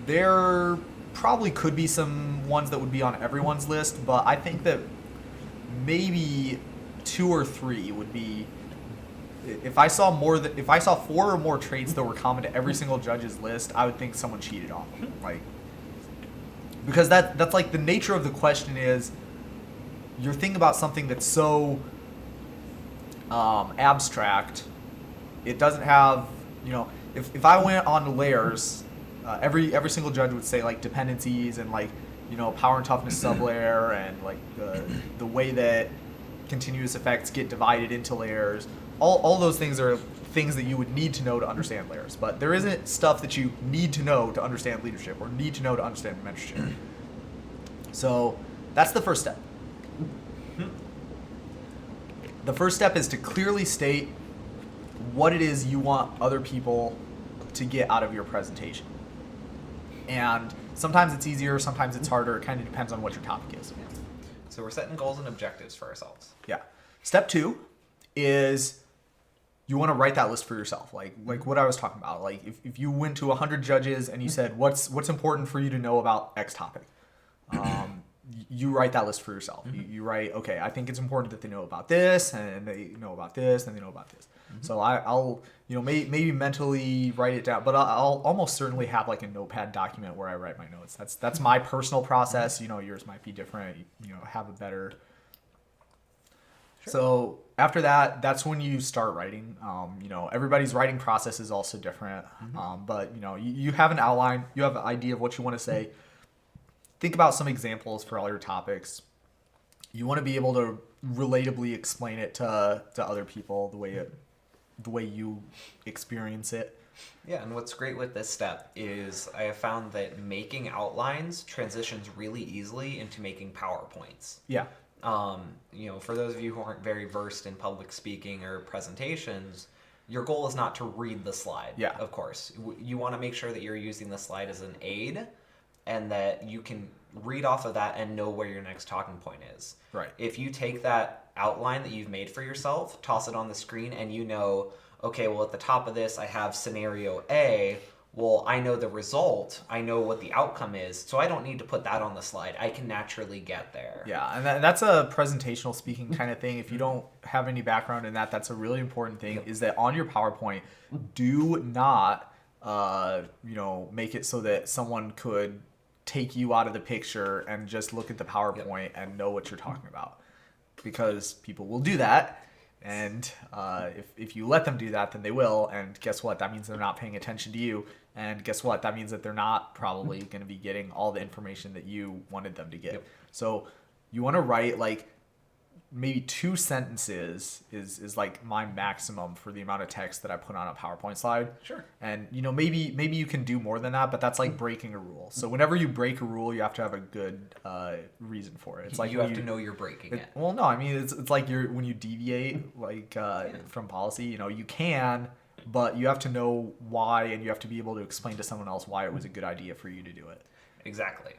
there probably could be some ones that would be on everyone's list, but I think that maybe 2 or 3 would be. If I saw 4 or more traits that were common to every single judge's list, I would think someone cheated on them. Like, because that's like the nature of the question is, you're thinking about something that's so abstract. It doesn't have, if I went on to layers, every single judge would say like dependencies and like, power and toughness sublayer and like the way that continuous effects get divided into layers. All those things are things that you would need to know to understand layers, but there isn't stuff that you need to know to understand leadership or need to know to understand mentorship. So that's the first step. The first step is to clearly state what it is you want other people to get out of your presentation. And sometimes it's easier, sometimes it's harder. It kind of depends on what your topic is. So we're setting goals and objectives for ourselves. Yeah. Step 2 is you want to write that list for yourself. Like what I was talking about. Like if you went to 100 judges and you said, what's important for you to know about X topic? You write that list for yourself. You write, okay, I think it's important that they know about this, and they know about this, and they know about this. So I'll maybe mentally write it down, but I'll almost certainly have like a notepad document where I write my notes. That's my personal process. Yours might be different. Have a better. Sure. So after that, that's when you start writing. Everybody's writing process is also different. But you have an outline. You have an idea of what you want to say. Think about some examples for all your topics. You want to be able to relatably explain it to other people the way you experience it. Yeah, and what's great with this step is I have found that making outlines transitions really easily into making PowerPoints. Yeah. For those of you who aren't very versed in public speaking or presentations, your goal is not to read the slide. Yeah. Of course. You want to make sure that you're using the slide as an aid, and that you can read off of that and know where your next talking point is. Right. If you take that outline that you've made for yourself, toss it on the screen, and okay, well, at the top of this, I have scenario A. Well, I know the result. I know what the outcome is, so I don't need to put that on the slide. I can naturally get there. Yeah, and that's a presentational speaking kind of thing. If you don't have any background in that, that's a really important thing, is that on your PowerPoint, do not, make it so that someone could take you out of the picture and just look at the PowerPoint and know what you're talking about, because people will do that, and if you let them do that, then they will, and guess what, that means they're not paying attention to you, and guess what, that means that they're not probably going to be getting all the information that you wanted them to get. So you want to write like maybe 2 sentences is like my maximum for the amount of text that I put on a PowerPoint slide. Sure. And maybe you can do more than that, but that's like breaking a rule. So whenever you break a rule, you have to have a good reason for it. It's like you have to know you're breaking it. Well, no, I mean it's like when you deviate like from policy, you can, but you have to know why, and you have to be able to explain to someone else why it was a good idea for you to do it. Exactly.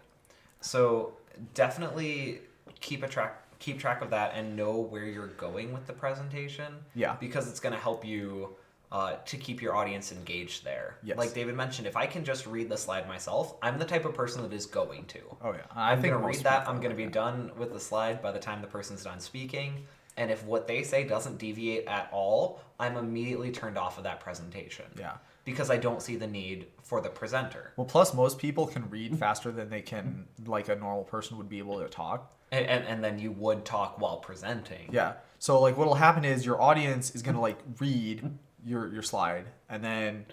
So definitely keep track of that and know where you're going with the presentation. Yeah. Because it's going to help you to keep your audience engaged there. Yes. Like David mentioned, if I can just read the slide myself, I'm the type of person that is going to. Oh yeah. I'm going to read that. I'm going to be done with the slide by the time the person's done speaking. And if what they say doesn't deviate at all, I'm immediately turned off of that presentation. Yeah. Because I don't see the need for the presenter. Well, plus most people can read faster than they can, like a normal person would be able to talk. And then you would talk while presenting. Yeah. So like what'll happen is your audience is gonna like read your slide, and then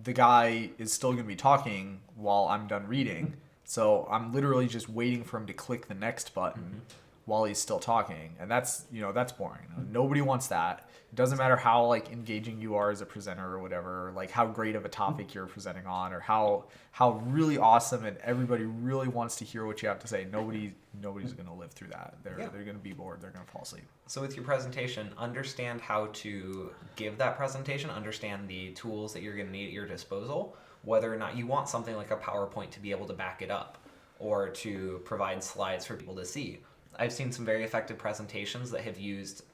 the guy is still gonna be talking while I'm done reading. So I'm literally just waiting for him to click the next button while he's still talking, and that's boring. Nobody wants that. It doesn't matter how like engaging you are as a presenter or whatever, like how great of a topic you're presenting on, or how really awesome and everybody really wants to hear what you have to say. Nobody's gonna live through that. They're gonna be bored. They're gonna fall asleep. So with your presentation, understand how to give that presentation. Understand the tools that you're gonna need at your disposal. Whether or not you want something like a PowerPoint to be able to back it up, or to provide slides for people to see. I've seen some very effective presentations that have used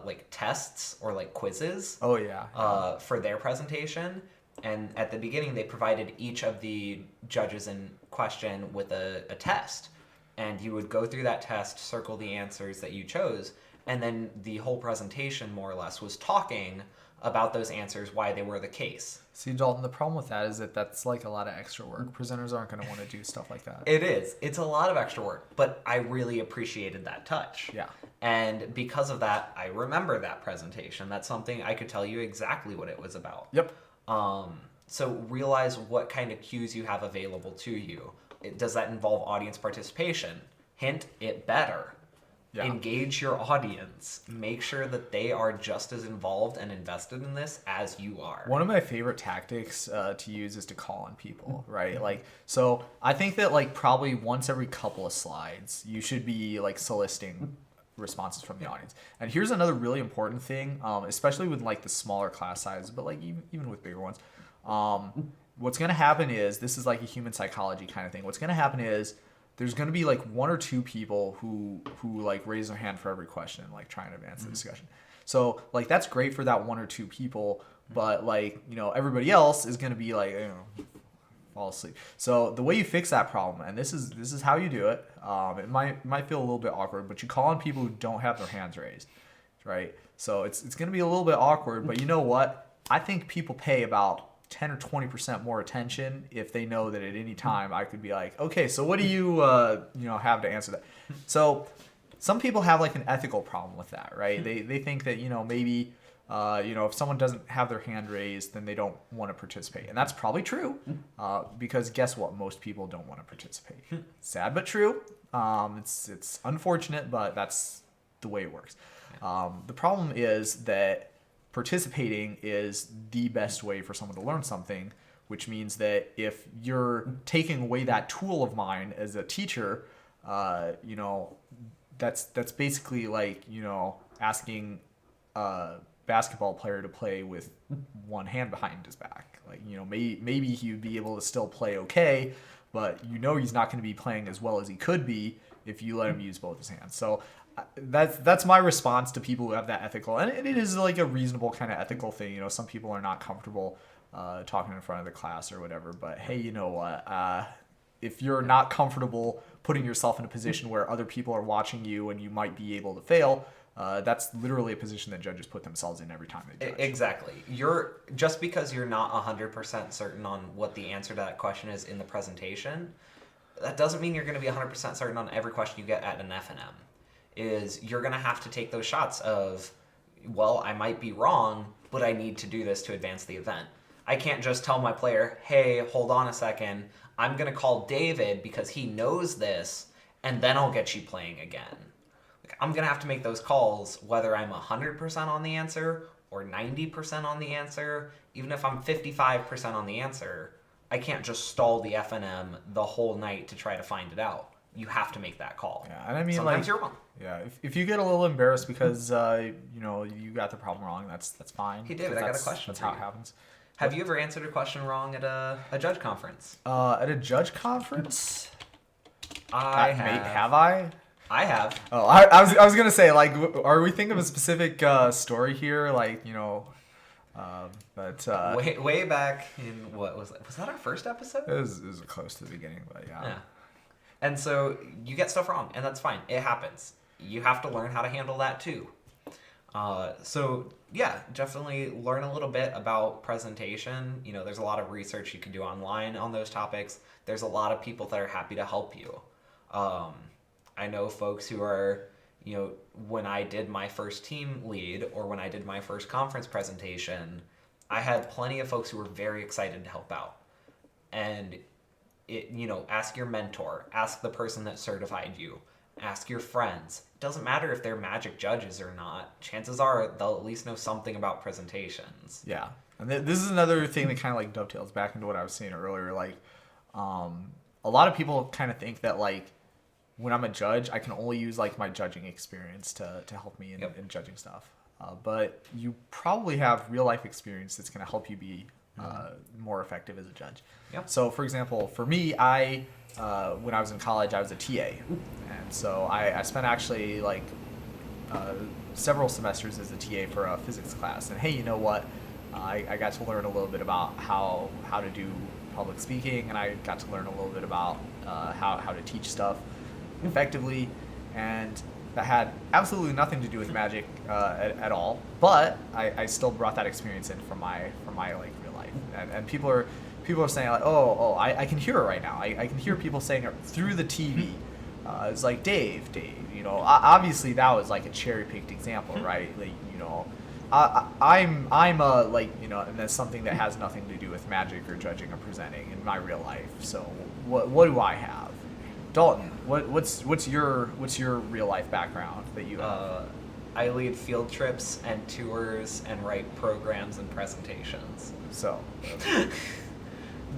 like tests or like quizzes. Oh yeah. For their presentation, and at the beginning they provided each of the judges in question with a test, and you would go through that test, circle the answers that you chose, and then the whole presentation more or less was talking about those answers, why they were the case. See, Dalton, the problem with that is that that's like a lot of extra work. Presenters aren't going to want to do stuff like that. It is. It's a lot of extra work, but I really appreciated that touch. Yeah. And because of that, I remember that presentation. That's something I could tell you exactly what it was about. Yep. So realize what kind of cues you have available to you. Does that involve audience participation? Hint, it better. Yeah. Engage your audience. Make sure that they are just as involved and invested in this as you are. One of my favorite tactics to use is to call on people, right? Like, so I think that like probably once every couple of slides, you should be like soliciting responses from the audience. And here's another really important thing, especially with like the smaller class sizes, but like even with bigger ones. What's going to happen is, this is like a human psychology kind of thing. What's going to happen is, there's going to be like 1 or 2 people who like raise their hand for every question, like trying to advance the discussion. So like that's great for that 1 or 2 people, but like, everybody else is going to be like, fall asleep. So the way you fix that problem, and this is how you do it. It might feel a little bit awkward, but you call on people who don't have their hands raised, right? So it's going to be a little bit awkward, but you know what? I think people pay about 10 or 20% more attention if they know that at any time I could be like, okay, so what do you have to answer that? So some people have like an ethical problem with that, right? They think that maybe if someone doesn't have their hand raised, then they don't want to participate, and that's probably true, because guess what? Most people don't want to participate. Sad but true. It's unfortunate, but that's the way it works. The problem is that participating is the best way for someone to learn something, which means that if you're taking away that tool of mine as a teacher, that's basically like, asking a basketball player to play with one hand behind his back. Like, maybe he would be able to still play okay, but he's not going to be playing as well as he could be if you let him use both his hands. So that's my response to people who have that ethical, and it is like a reasonable kind of ethical thing. Some people are not comfortable talking in front of the class or whatever, but hey, you know what? If you're not comfortable putting yourself in a position where other people are watching you and you might be able to fail, that's literally a position that judges put themselves in every time they judge. Exactly. Just because you're not 100% certain on what the answer to that question is in the presentation, that doesn't mean you're going to be 100% certain on every question you get at an F&M. You're going to have to take those shots of, well, I might be wrong, but I need to do this to advance the event. I can't just tell my player, hey, hold on a second, I'm going to call David because he knows this, and then I'll get you playing again. Like, I'm gonna have to make those calls whether I'm 100% on the answer or 90% on the answer. Even if I'm 55% on the answer, I can't just stall the FNM the whole night to try to find it out. You have to make that call. Yeah, and I mean, sometimes like, you're wrong. Yeah, if you get a little embarrassed because you got the problem wrong, that's fine. Hey David, I got a question. That's how it happens. Have you ever answered a question wrong at a judge conference? At a judge conference, I have. Have I? I have. Oh, I was gonna say, like, are we thinking of a specific story here? Like, but way back in what was that? Was that our first episode? It was close to the beginning, but yeah. Yeah. And so you get stuff wrong, and that's fine. It happens. You have to learn how to handle that too. So yeah, definitely learn a little bit about presentation. There's a lot of research you can do online on those topics. There's a lot of people that are happy to help you. I know folks who are, when I did my first team lead or when I did my first conference presentation, I had plenty of folks who were very excited to help out. And ask your mentor, ask the person that certified you, ask your friends. It doesn't matter if they're magic judges or not. Chances are they'll at least know something about presentations. Yeah. And this is another thing that kind of like dovetails back into what I was saying earlier. Like, a lot of people kind of think that like when I'm a judge, I can only use like my judging experience to help me in judging stuff. But you probably have real life experience that's going to help you be more effective as a judge. Yep. So, for example, for me, when I was in college, I was a TA, and so I spent actually like several semesters as a TA for a physics class. And hey, you know what? I got to learn a little bit about how to do public speaking, and I got to learn a little bit about how to teach stuff effectively, and that had absolutely nothing to do with magic at all. But I still brought that experience in from my like real life, and people are saying like, I can hear it right now. I can hear people saying it through the TV. It's like Dave, obviously that was like a cherry picked example, right? Like, I'm and that's something that has nothing to do with magic or judging or presenting in my real life. So what do I have? Dalton, what's your real life background that you have? I lead field trips and tours and write programs and presentations. So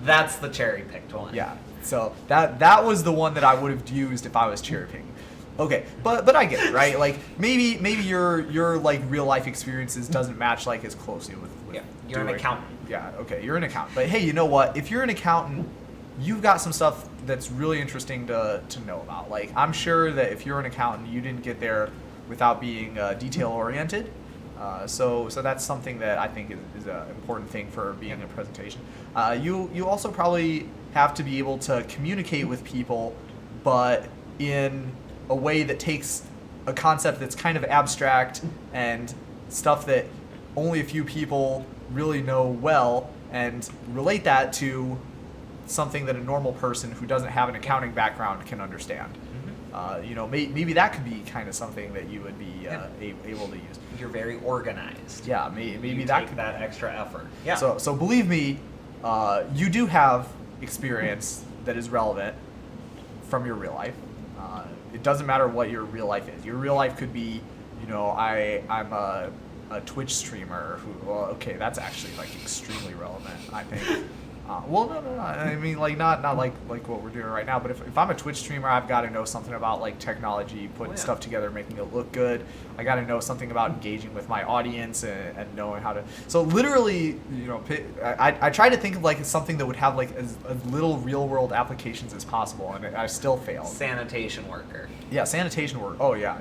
that's the cherry picked one. Yeah. So that was the one that I would have used if I was cherry picking. Okay, but I get it, right? Like maybe your like real life experiences doesn't match like as closely with yeah. You're an accountant. Yeah. Okay, you're an accountant. But hey, you know what? If you're an accountant, you've got some stuff that's really interesting to know about. Like, I'm sure that if you're an accountant, you didn't get there without being detail oriented. So that's something that I think is an important thing for being a presentation. You also probably have to be able to communicate with people, but in a way that takes a concept that's kind of abstract and stuff that only a few people really know well, and relate that to something that a normal person who doesn't have an accounting background can understand. Maybe that could be kind of something that you would be able to use. You're very organized. Yeah, maybe you that take could that extra effort. Yeah. So believe me, you do have experience that is relevant from your real life. It doesn't matter what your real life is. Your real life could be, I'm a Twitch streamer who, well, okay, that's actually like extremely relevant, I think. No. I mean, like not like what we're doing right now. But if I'm a Twitch streamer, I've got to know something about like technology, putting stuff together, making it look good. I got to know something about engaging with my audience and knowing how to. So literally, I try to think of like something that would have like as little real world applications as possible, and I still failed. Sanitation worker. Yeah, sanitation work. Oh yeah,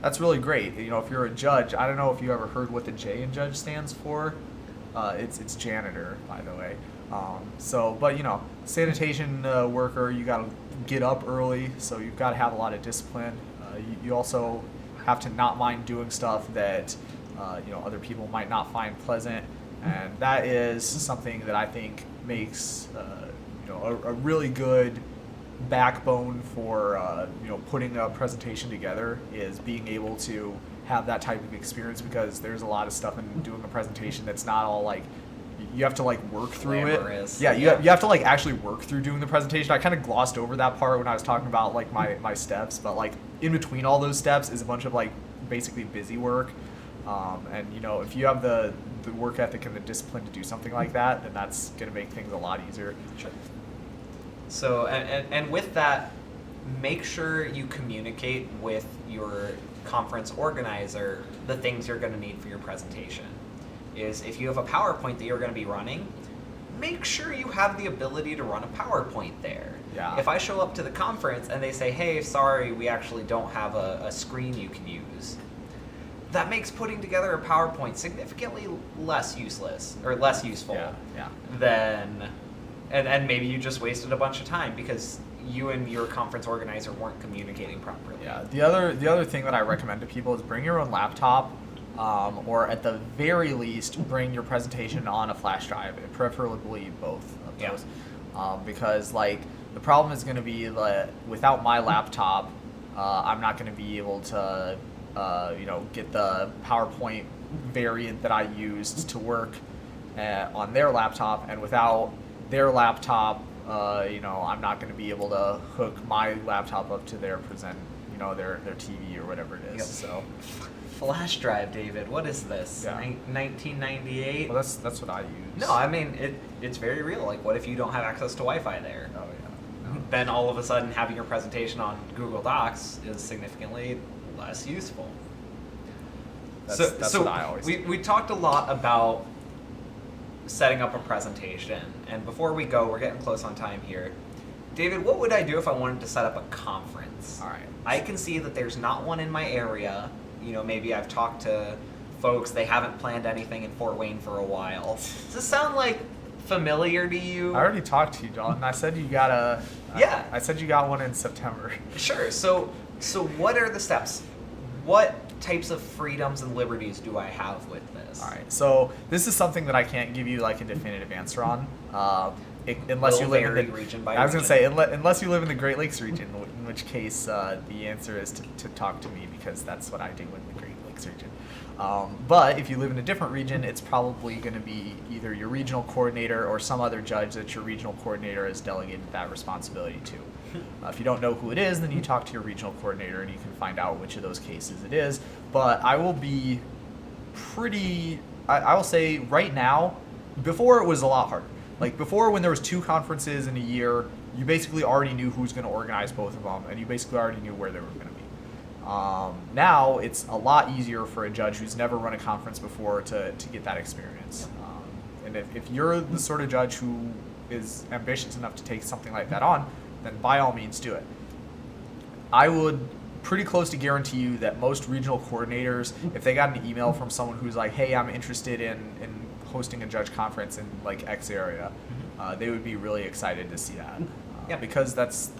that's really great. If you're a judge, I don't know if you ever heard what the J in judge stands for. It's janitor, by the way. But sanitation worker, you got to get up early, so you've got to have a lot of discipline. You also have to not mind doing stuff that other people might not find pleasant, and that is something that I think makes a really good backbone for putting a presentation together, is being able to have that type of experience, because there's a lot of stuff in doing a presentation that's not all like you have to like work through Glamorous. it. Yeah, you have to like actually work through doing the presentation. I kind of glossed over that part when I was talking about like my steps, but like in between all those steps is a bunch of like basically busy work. And you know, if you have the work ethic and the discipline to do something like that, then that's going to make things a lot easier. Sure. So, and with that, make sure you communicate with your conference organizer the things you're going to need for your presentation. Is if you have a PowerPoint that you're going to be running, make sure you have the ability to run a PowerPoint there. Yeah. If I show up to the conference and they say, hey, sorry, we actually don't have a screen you can use, that makes putting together a PowerPoint significantly less useless or less useful than, and maybe you just wasted a bunch of time because you and your conference organizer weren't communicating properly. Yeah. The other thing that I recommend to people is bring your own laptop, or at the very least, bring your presentation on a flash drive, preferably both of those, because like the problem is going to be that without my laptop, I'm not going to be able to get the PowerPoint variant that I used to work on their laptop, and without their laptop, I'm not going to be able to hook my laptop up to their their TV or whatever it is. Yep. So, flash drive, David. What is this? Yeah. 1998. well, that's what I use. No, I mean it's very real. Like, what if you don't have access to Wi-Fi there? Oh yeah. No. Then all of a sudden, having your presentation on Google Docs is significantly less useful. That's what I always do. We talked a lot about setting up a presentation, and before we go, we're getting close on time here. David, what would I do if I wanted to set up a conference? All right. I can see that there's not one in my area. Maybe I've talked to folks, they haven't planned anything in Fort Wayne for a while. Does this sound like familiar to you? I already talked to you, Dalton. I said you got I said you got one in September. Sure. So what are the steps? What types of freedoms and liberties do I have with this? All right. So this is something that I can't give you like a definitive answer on, unless you live in the region by I was going to region. say unless you live in the Great Lakes region, in which case the answer is to talk to me because that's what I do in the Great Lakes region. But if you live in a different region, it's probably going to be either your regional coordinator or some other judge that your regional coordinator has delegated that responsibility to. If you don't know who it is, then you talk to your regional coordinator and you can find out which of those cases it is. But I will be I will say right now, before it was a lot harder. Like before, when there was 2 conferences in a year, you basically already knew who was going to organize both of them, and you basically already knew where they were going to be. Now it's a lot easier for a judge who's never run a conference before to get that experience. And if you're the sort of judge who is ambitious enough to take something like that on, then by all means do it. I would pretty close to guarantee you that most regional coordinators, if they got an email from someone who's like, hey, I'm interested in hosting a judge conference in like X area, they would be really excited to see that. Because that's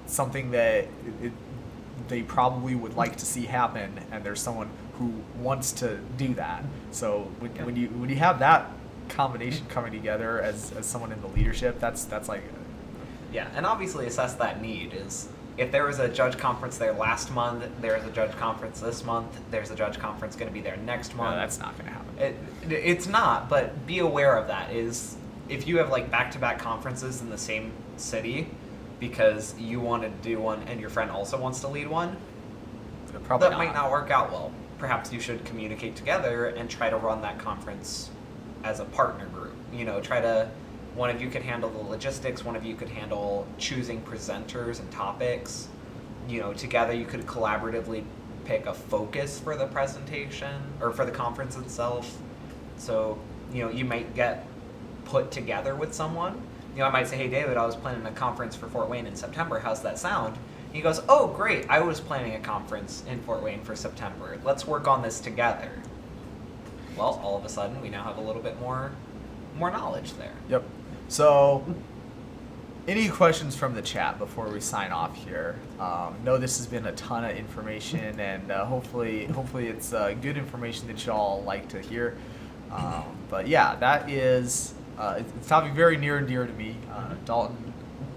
something that they probably would like to see happen, and there's someone who wants to do that. So when you have that combination coming together as someone in the leadership, that's like and obviously assess that need. Is if there was a judge conference there last month, there's a judge conference this month, there's a judge conference going to be there next month. No, that's not going to happen. It's not, but be aware of that. Is if you have like back-to-back conferences in the same city because you want to do one and your friend also wants to lead one, that might not work out well. Perhaps you should communicate together and try to run that conference as a partner group. One of you could handle the logistics, one of you could handle choosing presenters and topics. Together you could collaboratively pick a focus for the presentation or for the conference itself. So, you might get put together with someone. I might say, hey, David, I was planning a conference for Fort Wayne in September. How's that sound? And he goes, oh, great. I was planning a conference in Fort Wayne for September. Let's work on this together. Well, all of a sudden, we now have a little bit more knowledge there. Yep. So, any questions from the chat before we sign off here? Know this has been a ton of information, and hopefully it's good information that y'all like to hear. But yeah, that is it's a topic very near and dear to me. Dalton,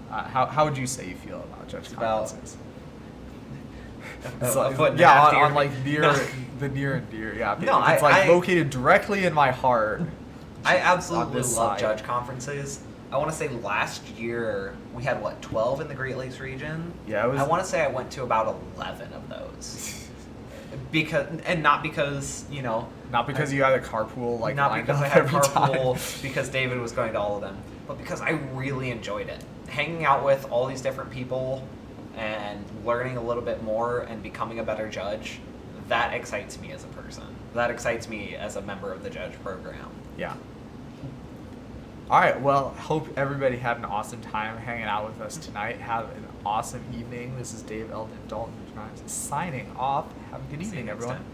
how would you say you feel about judge conferences? A foot and a half on like The near and dear, yeah. No, it's like located directly in my heart. I on absolutely this love side. judge conferences. I want to say last year we had 12 in the Great Lakes region. Yeah, it was. I want to say I went to about 11 of those. Not because Not because you had a carpool like not lined because up I had every carpool, time. because David was going to all of them, but because I really enjoyed it. Hanging out with all these different people and learning a little bit more and becoming a better judge, that excites me as a person. That excites me as a member of the judge program. Yeah. All right. Well, hope everybody had an awesome time hanging out with us tonight. Have an awesome evening. This is Dave Eldon Dalton signing off. Have a good See you evening, next everyone. time.